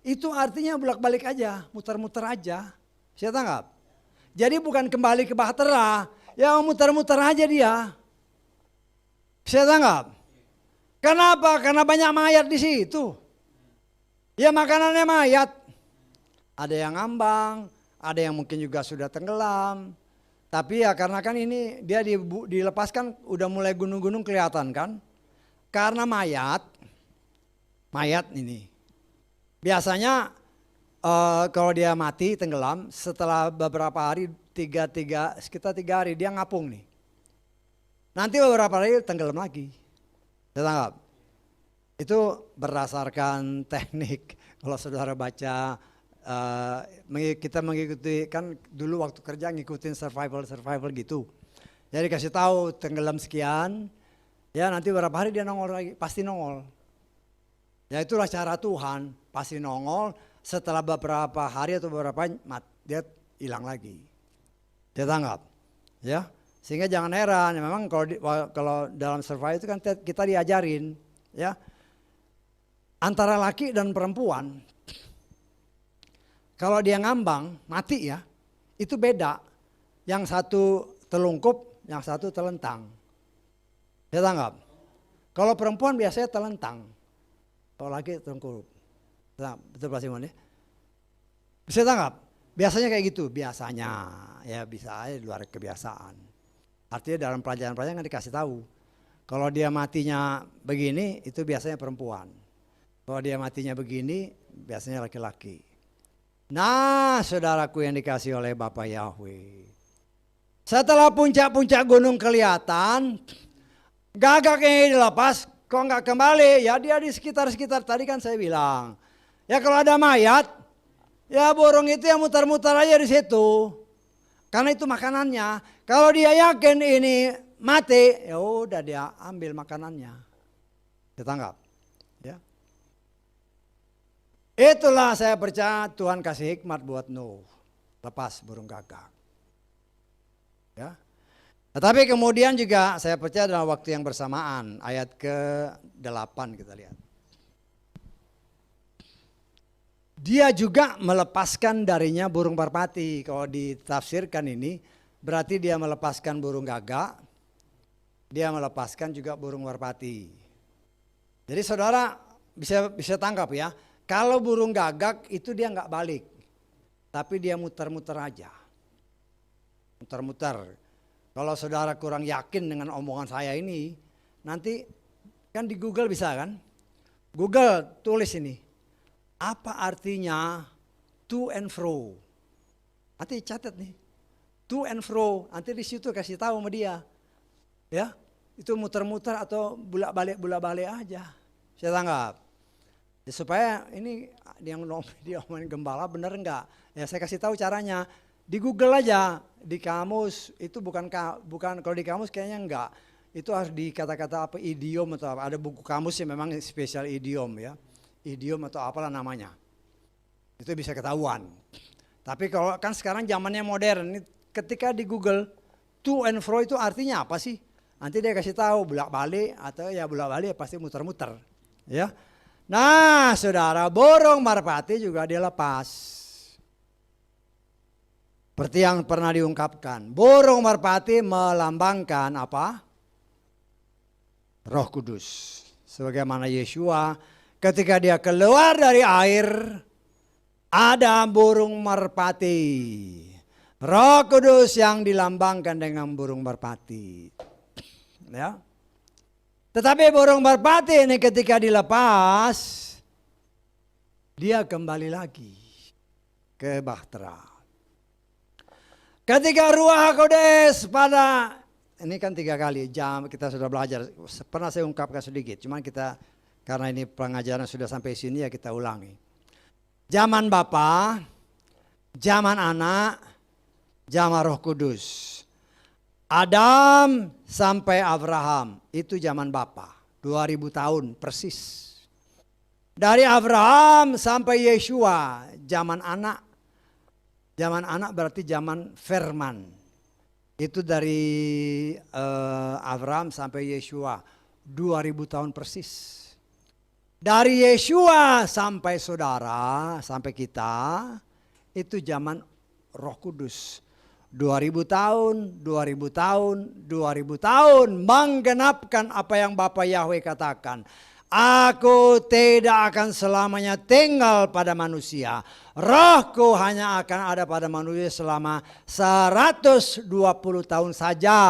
S1: Itu artinya bolak-balik aja, muter-muter aja. Saya tangkap. Jadi bukan kembali ke bahtera, ya muter-muter aja dia. Saya tangkap. Kenapa? Karena banyak mayat di situ. Ya makanannya mayat. Ada yang ngambang, ada yang mungkin juga sudah tenggelam. Tapi ya karena kan ini dia dilepaskan udah mulai gunung-gunung kelihatan kan. Karena mayat ini. Biasanya kalau dia mati tenggelam setelah beberapa hari sekitar 3 hari dia ngapung nih. Nanti beberapa hari tenggelam lagi. Tangkap. Itu berdasarkan teknik. Kalau saudara baca kita mengikuti kan dulu waktu kerja ngikutin survival gitu. Jadi kasih tahu tenggelam sekian, ya nanti beberapa hari dia nongol lagi, pasti nongol. Ya itulah cara Tuhan, pasti nongol setelah beberapa hari atau beberapa dia hilang lagi. Dia tanggap, ya. Sehingga jangan heran, memang kalau dalam survival itu kan kita diajarin, ya. Antara laki dan perempuan, kalau dia ngambang, mati ya, itu beda. Yang satu telungkup, yang satu telentang. Dia tanggap. Kalau perempuan biasanya telentang, kalau laki telungkup. Betul Pak Simon ya? Bisa tanggap? Biasanya kayak gitu, biasanya. Ya bisa aja luar kebiasaan. Artinya dalam pelajaran-pelajaran kan dikasih tahu. Kalau dia matinya begini, itu biasanya perempuan. Kalau dia matinya begini, biasanya laki-laki. Nah, saudaraku yang dikasih oleh Bapak Yahweh. Setelah puncak-puncak gunung kelihatan, gagaknya dilepas, kok nggak kembali? Ya dia di sekitar-sekitar, tadi kan saya bilang. Ya kalau ada mayat, ya burung itu yang muter-muter aja di situ. Karena itu makanannya. Kalau dia yakin ini mati, ya udah dia ambil makanannya. Ditangkap. Ya. Itulah saya percaya Tuhan kasih hikmat buat Nuh. Lepas burung gagak. Ya. Tetapi kemudian juga saya percaya dalam waktu yang bersamaan. Ayat ke-8 kita lihat. Dia juga melepaskan darinya burung merpati. Kalau ditafsirkan ini berarti dia melepaskan burung gagak. Dia melepaskan juga burung merpati. Jadi saudara bisa tangkap ya. Kalau burung gagak itu dia nggak balik. Tapi dia muter-muter aja. Muter-muter. Kalau saudara kurang yakin dengan omongan saya ini. Nanti kan di Google bisa kan. Google tulis ini. Apa artinya to and fro? Nanti catat nih. To and fro, nanti di situ kasih tahu sama dia. Ya, itu muter-muter atau bolak-balik aja. Saya tanggap. Ya, supaya ini dia ngomongin gembala bener enggak? Ya saya kasih tahu caranya. Di Google aja, di kamus itu bukan kalau di kamus kayaknya enggak. Itu harus di kata-kata apa idiom atau apa. Ada buku kamus yang memang spesial idiom ya. Idiom atau apalah namanya. Itu bisa ketahuan. Tapi kalau kan sekarang zamannya modern, ketika di Google to and fro itu artinya apa sih? Nanti dia kasih tahu bolak-balik atau ya bolak-balik pasti muter-muter, ya. Nah, saudara, burung merpati juga dilepas. Seperti yang pernah diungkapkan, burung merpati melambangkan apa? Roh Kudus. Sebagaimana Yeshua ketika dia keluar dari air, ada burung merpati. Roh Kudus yang dilambangkan dengan burung merpati. Ya. Tetapi burung merpati ini ketika dilepas, dia kembali lagi ke bahtera. Ketika Ruach HaKodes pada, ini kan 3 kali jam kita sudah belajar, pernah saya ungkapkan sedikit, cuman kita karena ini pengajaran sudah sampai sini ya kita ulangi. Zaman Bapa, zaman Anak, zaman Roh Kudus. Adam sampai Abraham, itu zaman Bapa, 2000 tahun persis. Dari Abraham sampai Yeshua, zaman Anak. Zaman Anak berarti zaman Firman. Itu dari Abraham sampai Yeshua, 2000 tahun persis. Dari Yeshua sampai saudara, sampai kita, itu zaman Roh Kudus. 2000 tahun, 2000 tahun, 2000 tahun menggenapkan apa yang Bapa Yahweh katakan. Aku tidak akan selamanya tinggal pada manusia. Rohku hanya akan ada pada manusia selama 120 tahun saja.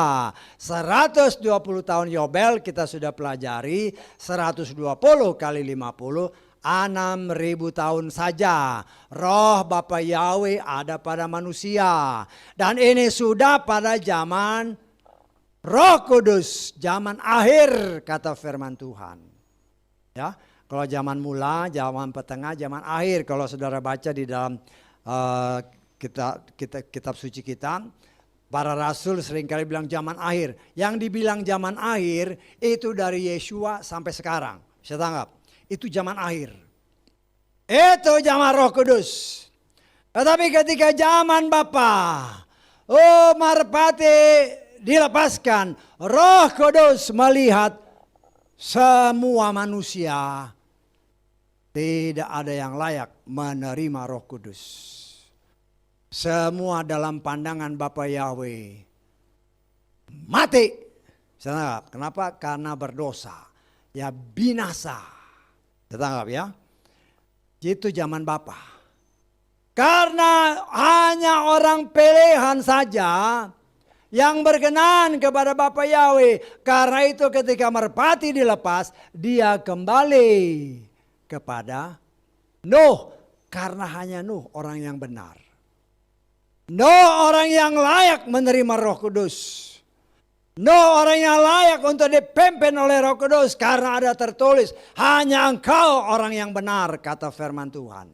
S1: 120 tahun Yobel kita sudah pelajari. 120 kali 50, 6.000 tahun saja. Roh Bapa Yahweh ada pada manusia. Dan ini sudah pada zaman Roh Kudus. Zaman akhir kata firman Tuhan. Ya, kalau zaman mula, zaman petengah, zaman akhir. Kalau saudara baca di dalam kitab suci kita, para rasul seringkali bilang zaman akhir. Yang dibilang zaman akhir itu dari Yeshua sampai sekarang. Saya tanggap, itu zaman akhir. Itu zaman Roh Kudus. Tetapi ketika zaman Bapa, merpati dilepaskan, Roh Kudus melihat semua manusia tidak ada yang layak menerima Roh Kudus. Semua dalam pandangan Bapa Yahweh mati. Kenapa? Karena berdosa. Ya binasa. Tetangkap ya. Itu zaman Bapa. Karena hanya orang pilihan saja yang berkenan kepada Bapa Yahweh. Karena itu ketika merpati dilepas, dia kembali kepada Nuh. Karena hanya Nuh orang yang benar. Nuh orang yang layak menerima Roh Kudus. Nuh orang yang layak untuk dipimpin oleh Roh Kudus. Karena ada tertulis, hanya engkau orang yang benar, kata firman Tuhan.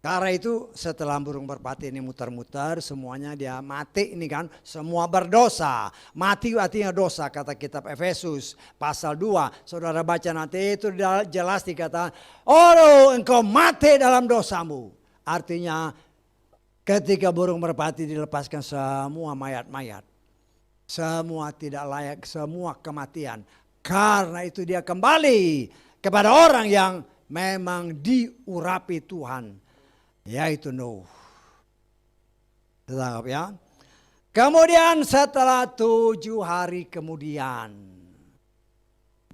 S1: Karena itu setelah burung merpati ini muter-muter, semuanya dia mati ini kan. Semua berdosa. Mati artinya dosa, kata kitab Efesus pasal 2. Saudara baca nanti itu jelas dikatakan, oh engkau mati dalam dosamu. Artinya ketika burung merpati dilepaskan semua mayat-mayat. Semua tidak layak, semua kematian. Karena itu dia kembali kepada orang yang memang diurapi Tuhan. Yaitu Nuh. Tetap ya. Kemudian setelah 7 hari kemudian.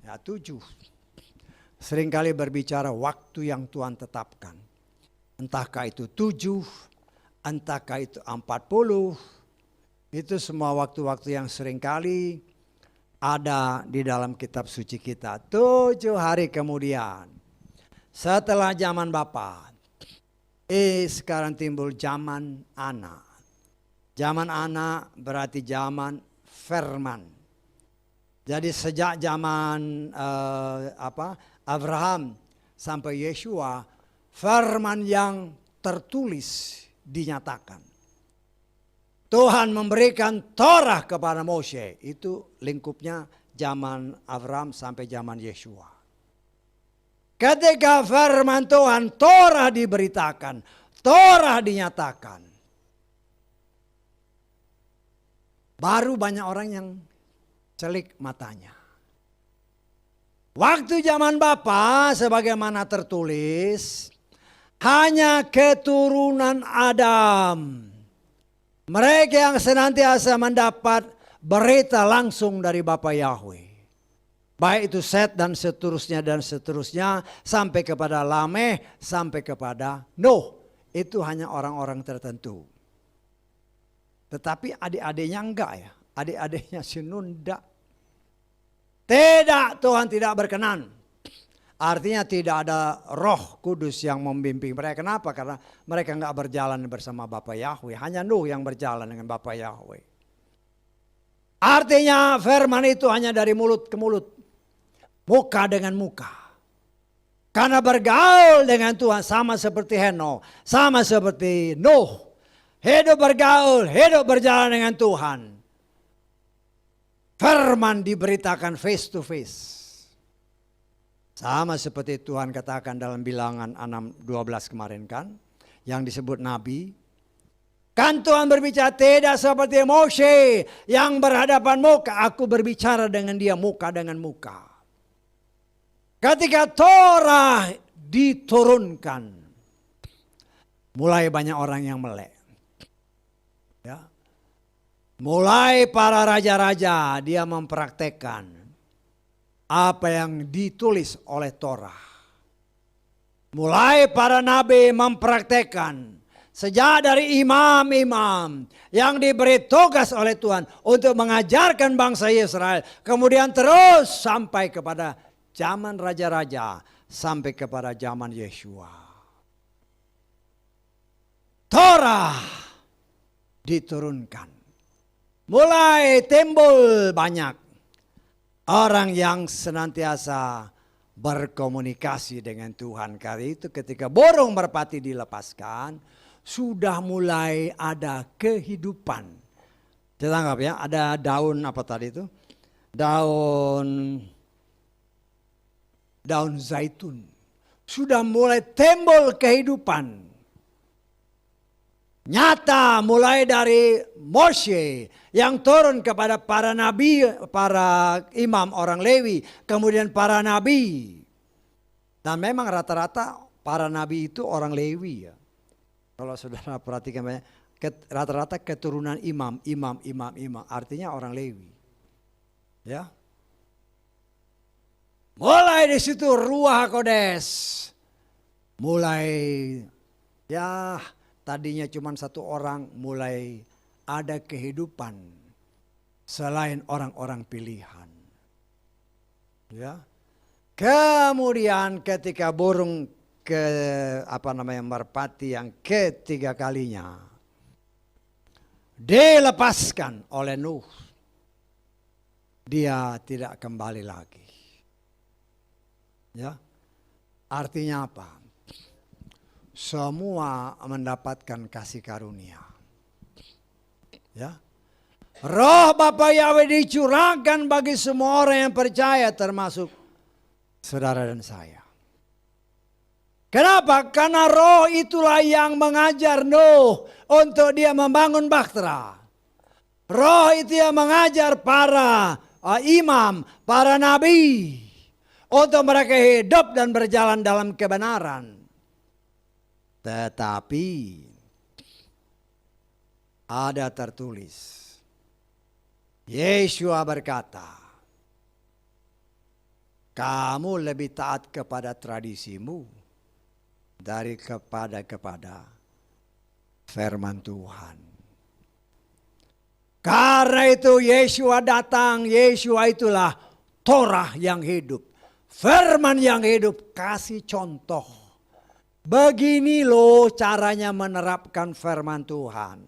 S1: Ya 7. Seringkali berbicara waktu yang Tuhan tetapkan. Entahkah itu 7. Entahkah itu 40. Itu semua waktu-waktu yang seringkali ada di dalam kitab suci kita. 7 hari kemudian. Setelah zaman Bapa, sekarang timbul zaman anak. Zaman anak berarti zaman firman. Jadi sejak zaman Abraham sampai Yeshua, firman yang tertulis dinyatakan. Tuhan memberikan Torah kepada Moshe. Itu lingkupnya zaman Abraham sampai zaman Yeshua. Ketika firman Tuhan, Torah diberitakan, Torah dinyatakan. Baru banyak orang yang celik matanya. Waktu zaman Bapa sebagaimana tertulis, hanya keturunan Adam. Mereka yang senantiasa mendapat berita langsung dari Bapa Yahweh. Baik itu Set dan seterusnya sampai kepada Lameh, sampai kepada Nuh. Itu hanya orang-orang tertentu. Tetapi adik-adiknya enggak ya. Adik-adiknya si Nun enggak. Tidak, Tuhan tidak berkenan. Artinya tidak ada Roh Kudus yang membimbing mereka. Kenapa? Karena mereka enggak berjalan bersama Bapa Yahweh. Hanya Nuh yang berjalan dengan Bapa Yahweh. Artinya firman itu hanya dari mulut ke mulut. Muka dengan muka. Karena bergaul dengan Tuhan sama seperti Henokh, sama seperti Nuh. Hidup bergaul, hidup berjalan dengan Tuhan. Firman diberitakan face to face. Sama seperti Tuhan katakan dalam Bilangan 6:12 kemarin kan. Yang disebut Nabi. Kan Tuhan berbicara tidak seperti Moshe yang berhadapan muka. Aku berbicara dengan dia muka dengan muka. Ketika Torah diturunkan, mulai banyak orang yang melek. Ya. Mulai para raja-raja dia mempraktekkan apa yang ditulis oleh Torah. Mulai para nabi mempraktekkan. Sejak dari imam-imam yang diberi tugas oleh Tuhan untuk mengajarkan bangsa Israel. Kemudian terus sampai kepada zaman raja-raja sampai kepada zaman Yeshua. Torah diturunkan. Mulai timbul banyak orang yang senantiasa berkomunikasi dengan Tuhan. Karena itu ketika burung merpati dilepaskan, sudah mulai ada kehidupan. Kita anggap ya, ada daun apa tadi itu? Daun zaitun. Sudah mulai timbul kehidupan. Nyata mulai dari Moshe yang turun kepada para nabi, para imam orang Lewi, kemudian para nabi. Dan memang rata-rata para nabi itu orang Lewi ya. Kalau saudara perhatikan rata-rata keturunan imam, artinya orang Lewi. Ya. Mulai di situ Ruach HaKodes. Mulai ya tadinya cuma satu orang, mulai ada kehidupan selain orang-orang pilihan. Ya. Kemudian ketika burung merpati yang ketiga kalinya dilepaskan oleh Nuh, dia tidak kembali lagi. Ya. Artinya apa? Semua mendapatkan kasih karunia. Ya. Roh Bapa Yahweh dicurahkan bagi semua orang yang percaya, termasuk saudara dan saya. Kenapa? Karena roh itulah yang mengajar Nuh untuk dia membangun bahtera. Roh itu yang mengajar para imam, para nabi, untuk mereka hidup dan berjalan dalam kebenaran. Tetapi ada tertulis, Yeshua berkata, kamu lebih taat kepada tradisimu dari kepada firman Tuhan. Karena itu Yeshua datang, Yeshua itulah Torah yang hidup. Firman yang hidup, kasih contoh. Begini loh caranya menerapkan firman Tuhan.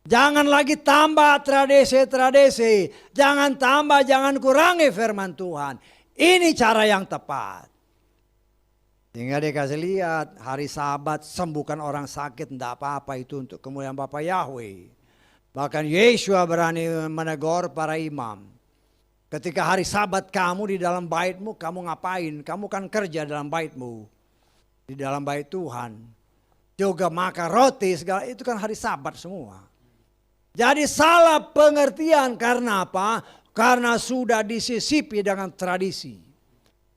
S1: Jangan lagi tambah tradisi-tradisi. Jangan tambah, jangan kurangi firman Tuhan. Ini cara yang tepat. Sehingga dia kasih lihat hari Sabat sembuhkan orang sakit. Tidak apa-apa itu untuk kemuliaan Bapa Yahweh. Bahkan Yeshua berani menegur para imam. Ketika hari Sabat kamu di dalam baitmu, kamu ngapain? Kamu kan kerja dalam baitmu. Di dalam bait Tuhan. Juga makan roti segala itu kan hari Sabat semua. Jadi salah pengertian karena apa? Karena sudah disisipi dengan tradisi.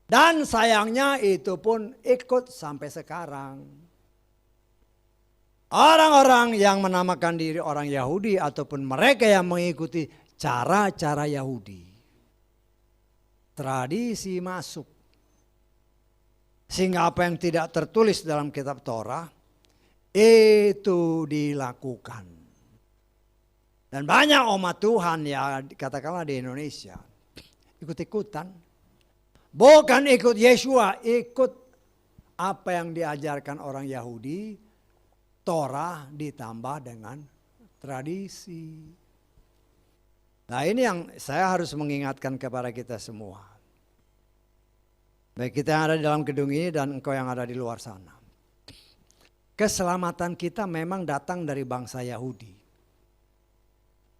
S1: Dan sayangnya itu pun ikut sampai sekarang. Orang-orang yang menamakan diri orang Yahudi ataupun mereka yang mengikuti cara-cara Yahudi. Tradisi masuk. Sehingga apa yang tidak tertulis dalam kitab Torah itu dilakukan. Dan banyak umat Tuhan ya katakanlah di Indonesia ikut-ikutan. Bukan ikut Yeshua, ikut apa yang diajarkan orang Yahudi. Torah ditambah dengan tradisi. Nah ini yang saya harus mengingatkan kepada kita semua. Baik kita yang ada di dalam gedung ini dan engkau yang ada di luar sana. Keselamatan kita memang datang dari bangsa Yahudi.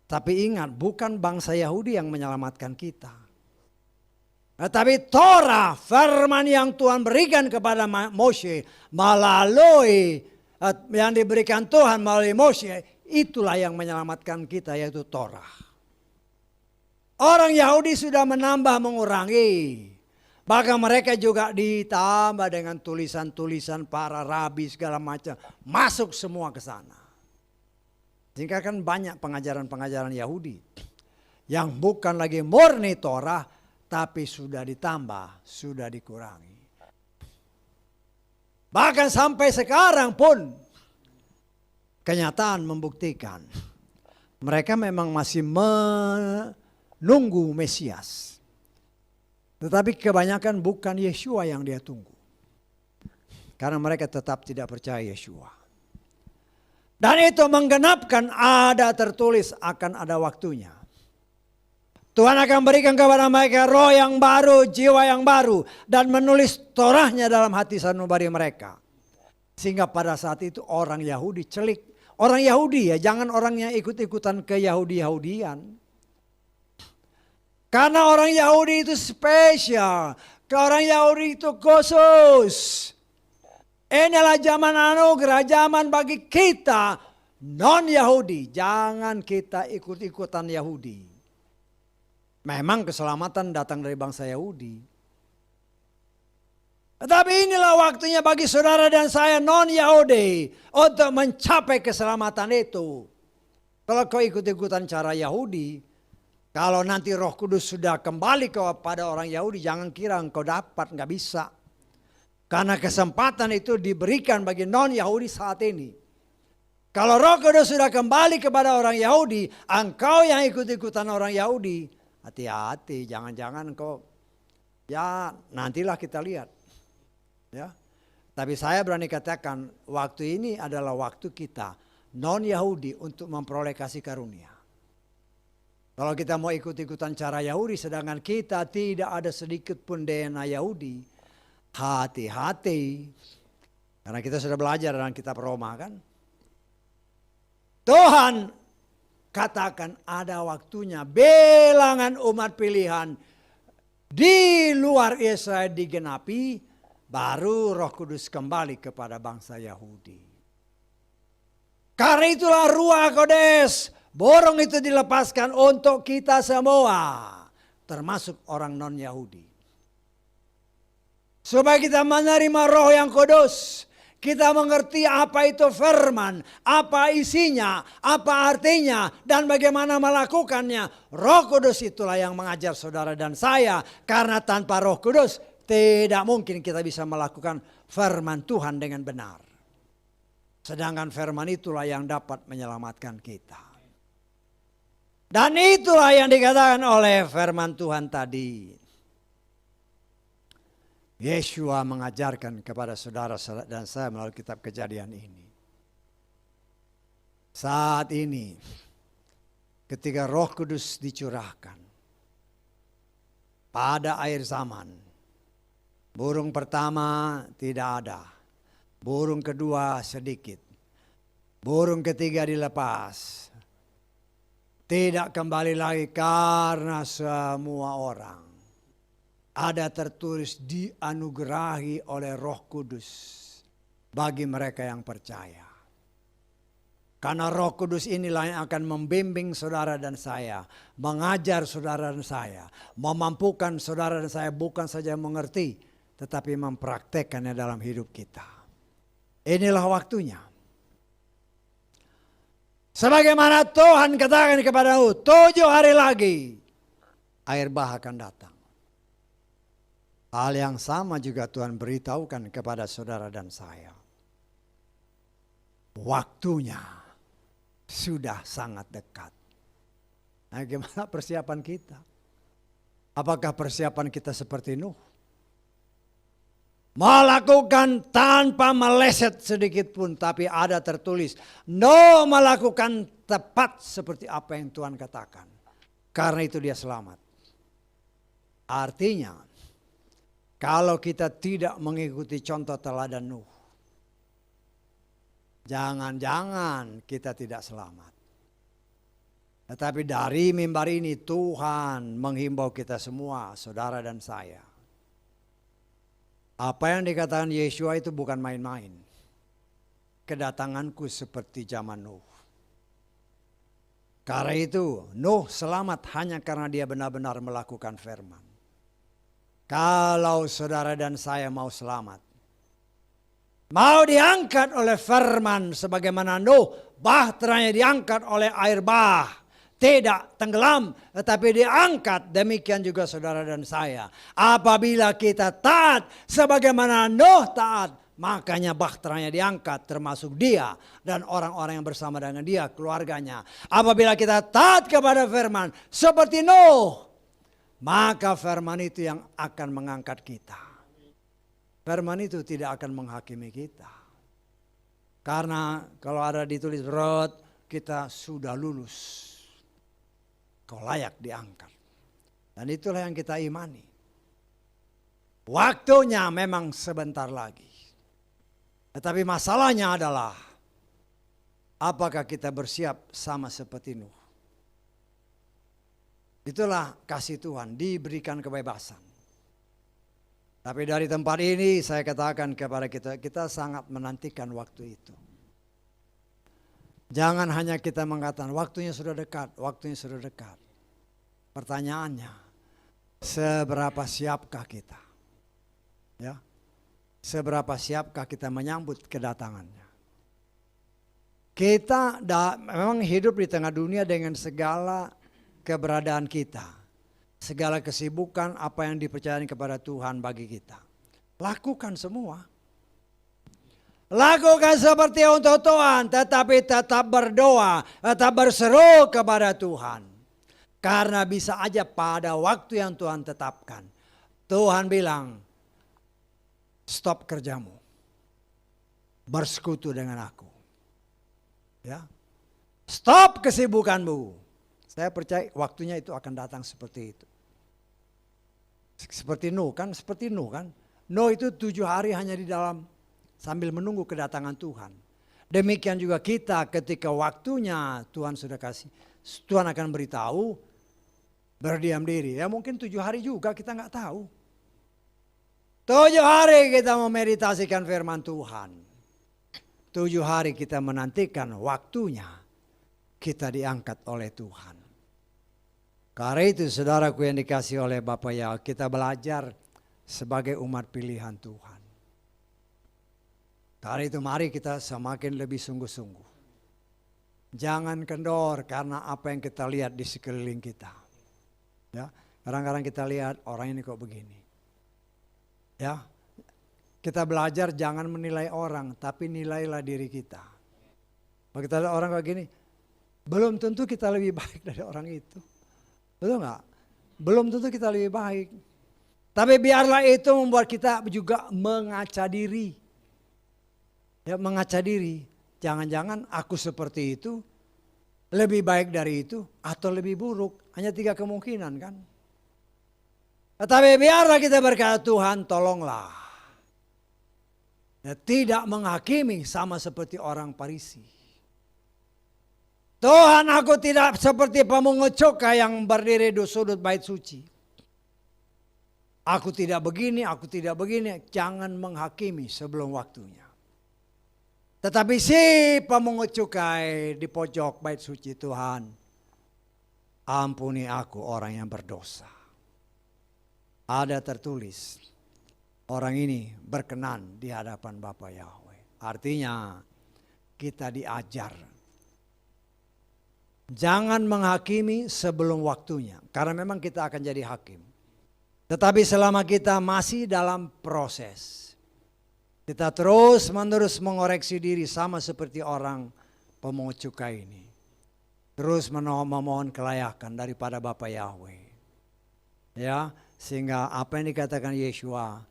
S1: Tapi ingat, bukan bangsa Yahudi yang menyelamatkan kita. Tetapi Torah, firman yang Tuhan berikan kepada Moshe melalui yang diberikan Tuhan melalui Moshe, itulah yang menyelamatkan kita, yaitu Torah. Orang Yahudi sudah menambah mengurangi. Bahkan mereka juga ditambah dengan tulisan-tulisan para rabi segala macam. Masuk semua ke sana. Sehingga kan banyak pengajaran-pengajaran Yahudi yang bukan lagi murni Torah, tapi sudah ditambah, sudah dikurangi. Bahkan sampai sekarang pun kenyataan membuktikan mereka memang masih menunggu Mesias. Tetapi kebanyakan bukan Yeshua yang dia tunggu. Karena mereka tetap tidak percaya Yeshua. Dan itu menggenapkan ada tertulis akan ada waktunya. Tuhan akan berikan kepada mereka roh yang baru, jiwa yang baru. Dan menulis Torahnya dalam hati sanubari mereka. Sehingga pada saat itu orang Yahudi celik. Orang Yahudi ya, jangan orang yang ikut-ikutan ke Yahudi-Yahudian. Karena orang Yahudi itu spesial. Orang Yahudi itu khusus. Inilah zaman anugerah, zaman bagi kita non-Yahudi. Jangan kita ikut-ikutan Yahudi. Memang keselamatan datang dari bangsa Yahudi. Tetapi inilah waktunya bagi saudara dan saya non-Yahudi untuk mencapai keselamatan itu. Kalau kau ikut-ikutan cara Yahudi, kalau nanti Roh Kudus sudah kembali kepada orang Yahudi, jangan kira engkau dapat, nggak bisa. Karena kesempatan itu diberikan bagi non-Yahudi saat ini. Kalau Roh Kudus sudah kembali kepada orang Yahudi, engkau yang ikut-ikutan orang Yahudi, hati-hati, jangan-jangan engkau, ya nantilah kita lihat. Ya, tapi saya berani katakan waktu ini adalah waktu kita non-Yahudi untuk memperoleh kasih karunia. Kalau kita mau ikut-ikutan cara Yahudi, sedangkan kita tidak ada sedikit pun DNA Yahudi. Hati-hati. Karena kita sudah belajar dalam kitab Roma kan. Tuhan katakan ada waktunya bilangan umat pilihan di luar Israel digenapi. Baru Roh Kudus kembali kepada bangsa Yahudi. Karena itulah Ruach Kodes. Borong itu dilepaskan untuk kita semua. Termasuk orang non-Yahudi. Supaya kita menerima roh yang kudus. Kita mengerti apa itu firman. Apa isinya. Apa artinya. Dan bagaimana melakukannya. Roh Kudus itulah yang mengajar saudara dan saya. Karena tanpa Roh Kudus. Tidak mungkin kita bisa melakukan firman Tuhan dengan benar. Sedangkan firman itulah yang dapat menyelamatkan kita. Dan itulah yang dikatakan oleh firman Tuhan tadi. Yeshua mengajarkan kepada saudara-saudara dan saya melalui kitab Kejadian ini. Saat ini, ketika Roh Kudus dicurahkan pada akhir zaman, burung pertama tidak ada, burung kedua sedikit, burung ketiga dilepas, tidak kembali lagi karena semua orang ada tertulis dianugerahi oleh Roh Kudus bagi mereka yang percaya. Karena Roh Kudus inilah yang akan membimbing saudara dan saya, mengajar saudara dan saya, memampukan saudara dan saya bukan saja mengerti, tetapi mempraktekkannya dalam hidup kita. Inilah waktunya. Sebagaimana Tuhan katakan kepadamu, 7 hari lagi air bah akan datang. Hal yang sama juga Tuhan beritahukan kepada saudara dan saya. Waktunya sudah sangat dekat. Nah, gimana persiapan kita? Apakah persiapan kita seperti Nuh? Melakukan tanpa meleset sedikit pun, tapi ada tertulis, Nuh melakukan tepat seperti apa yang Tuhan katakan. Karena itu dia selamat. Artinya, kalau kita tidak mengikuti contoh teladan Nuh, jangan-jangan kita tidak selamat. Tetapi dari mimbar ini Tuhan menghimbau kita semua, saudara dan saya. Apa yang dikatakan Yeshua itu bukan main-main. Kedatanganku seperti zaman Nuh. Karena itu Nuh selamat hanya karena dia benar-benar melakukan firman. Kalau saudara dan saya mau selamat, mau diangkat oleh firman sebagaimana Nuh, bahteranya diangkat oleh air bah, tidak tenggelam tetapi diangkat, demikian juga saudara dan saya. Apabila kita taat sebagaimana Nuh taat, makanya bahteranya diangkat termasuk dia dan orang-orang yang bersama dengan dia, keluarganya. Apabila kita taat kepada firman seperti Nuh, maka firman itu yang akan mengangkat kita. Firman itu tidak akan menghakimi kita. Karena kalau ada ditulis Rod, kita sudah lulus. Kau layak diangkat. Dan itulah yang kita imani. Waktunya memang sebentar lagi. Tetapi masalahnya adalah, apakah kita bersiap sama seperti Nuh? Itulah kasih Tuhan, diberikan kebebasan. Tapi dari tempat ini saya katakan kepada kita, kita sangat menantikan waktu itu. Jangan hanya kita mengatakan waktunya sudah dekat, waktunya sudah dekat. Pertanyaannya, seberapa siapkah kita? Ya, seberapa siapkah kita menyambut kedatangannya? Kita memang hidup di tengah dunia dengan segala keberadaan kita, segala kesibukan apa yang dipercayakan kepada Tuhan bagi kita. Lakukan semua. Lakukan seperti untuk Tuhan, tetapi tetap berdoa, tetap berseru kepada Tuhan. Karena bisa aja pada waktu yang Tuhan tetapkan, Tuhan bilang, stop kerjamu, bersekutu dengan aku. Ya, stop kesibukanmu. Saya percaya waktunya itu akan datang seperti itu. Seperti Nuh kan, seperti Nuh kan. Nuh itu 7 hari hanya di dalam sambil menunggu kedatangan Tuhan. Demikian juga kita ketika waktunya Tuhan sudah kasih. Tuhan akan beritahu, berdiam diri. Ya mungkin 7 hari juga kita nggak tahu. 7 hari kita memeditasikan firman Tuhan. 7 hari kita menantikan waktunya kita diangkat oleh Tuhan. Karena itu saudaraku yang dikasih oleh Bapak ya, kita belajar sebagai umat pilihan Tuhan. Karena itu mari kita semakin lebih sungguh-sungguh. Jangan kendor karena apa yang kita lihat di sekeliling kita. Ya, kadang-kadang kita lihat orang ini kok begini. Ya, kita belajar jangan menilai orang, tapi nilailah diri kita. Kalau kita lihat orang kayak gini, belum tentu kita lebih baik dari orang itu. Betul nggak? Belum tentu kita lebih baik. Tapi biarlah itu membuat kita juga mengaca diri. Ya, mengaca diri. Jangan-jangan aku seperti itu, lebih baik dari itu, atau lebih buruk. Hanya 3 kemungkinan kan. Tetapi biarlah kita berkata, Tuhan tolonglah. Ya, tidak menghakimi sama seperti orang Farisi. Tuhan, aku tidak seperti pemungut cukai yang berdiri di sudut bait suci. Aku tidak begini, aku tidak begini. Jangan menghakimi sebelum waktunya. Tetapi si pemungut cukai di pojok bait suci, Tuhan, ampuni aku orang yang berdosa. Ada tertulis, orang ini berkenan di hadapan Bapa Yahweh. Artinya kita diajar. Jangan menghakimi sebelum waktunya. Karena memang kita akan jadi hakim. Tetapi selama kita masih dalam proses, kita terus menerus mengoreksi diri sama seperti orang pemungut cukai ini. Terus memohon kelayakan daripada Bapa Yahweh. Ya, sehingga apa yang dikatakan Yeshua,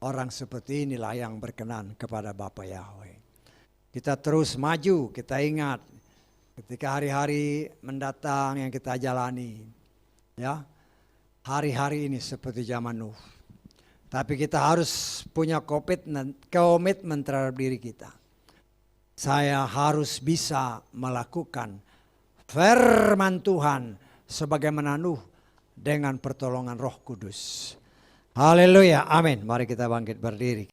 S1: orang seperti inilah yang berkenan kepada Bapa Yahweh. Kita terus maju, kita ingat ketika hari-hari mendatang yang kita jalani. Ya. Hari-hari ini seperti zaman Nuh. Tapi kita harus punya komitmen terhadap diri kita. Saya harus bisa melakukan firman Tuhan sebagaimana Nuh dengan pertolongan Roh Kudus. Haleluya, amin. Mari kita bangkit berdiri.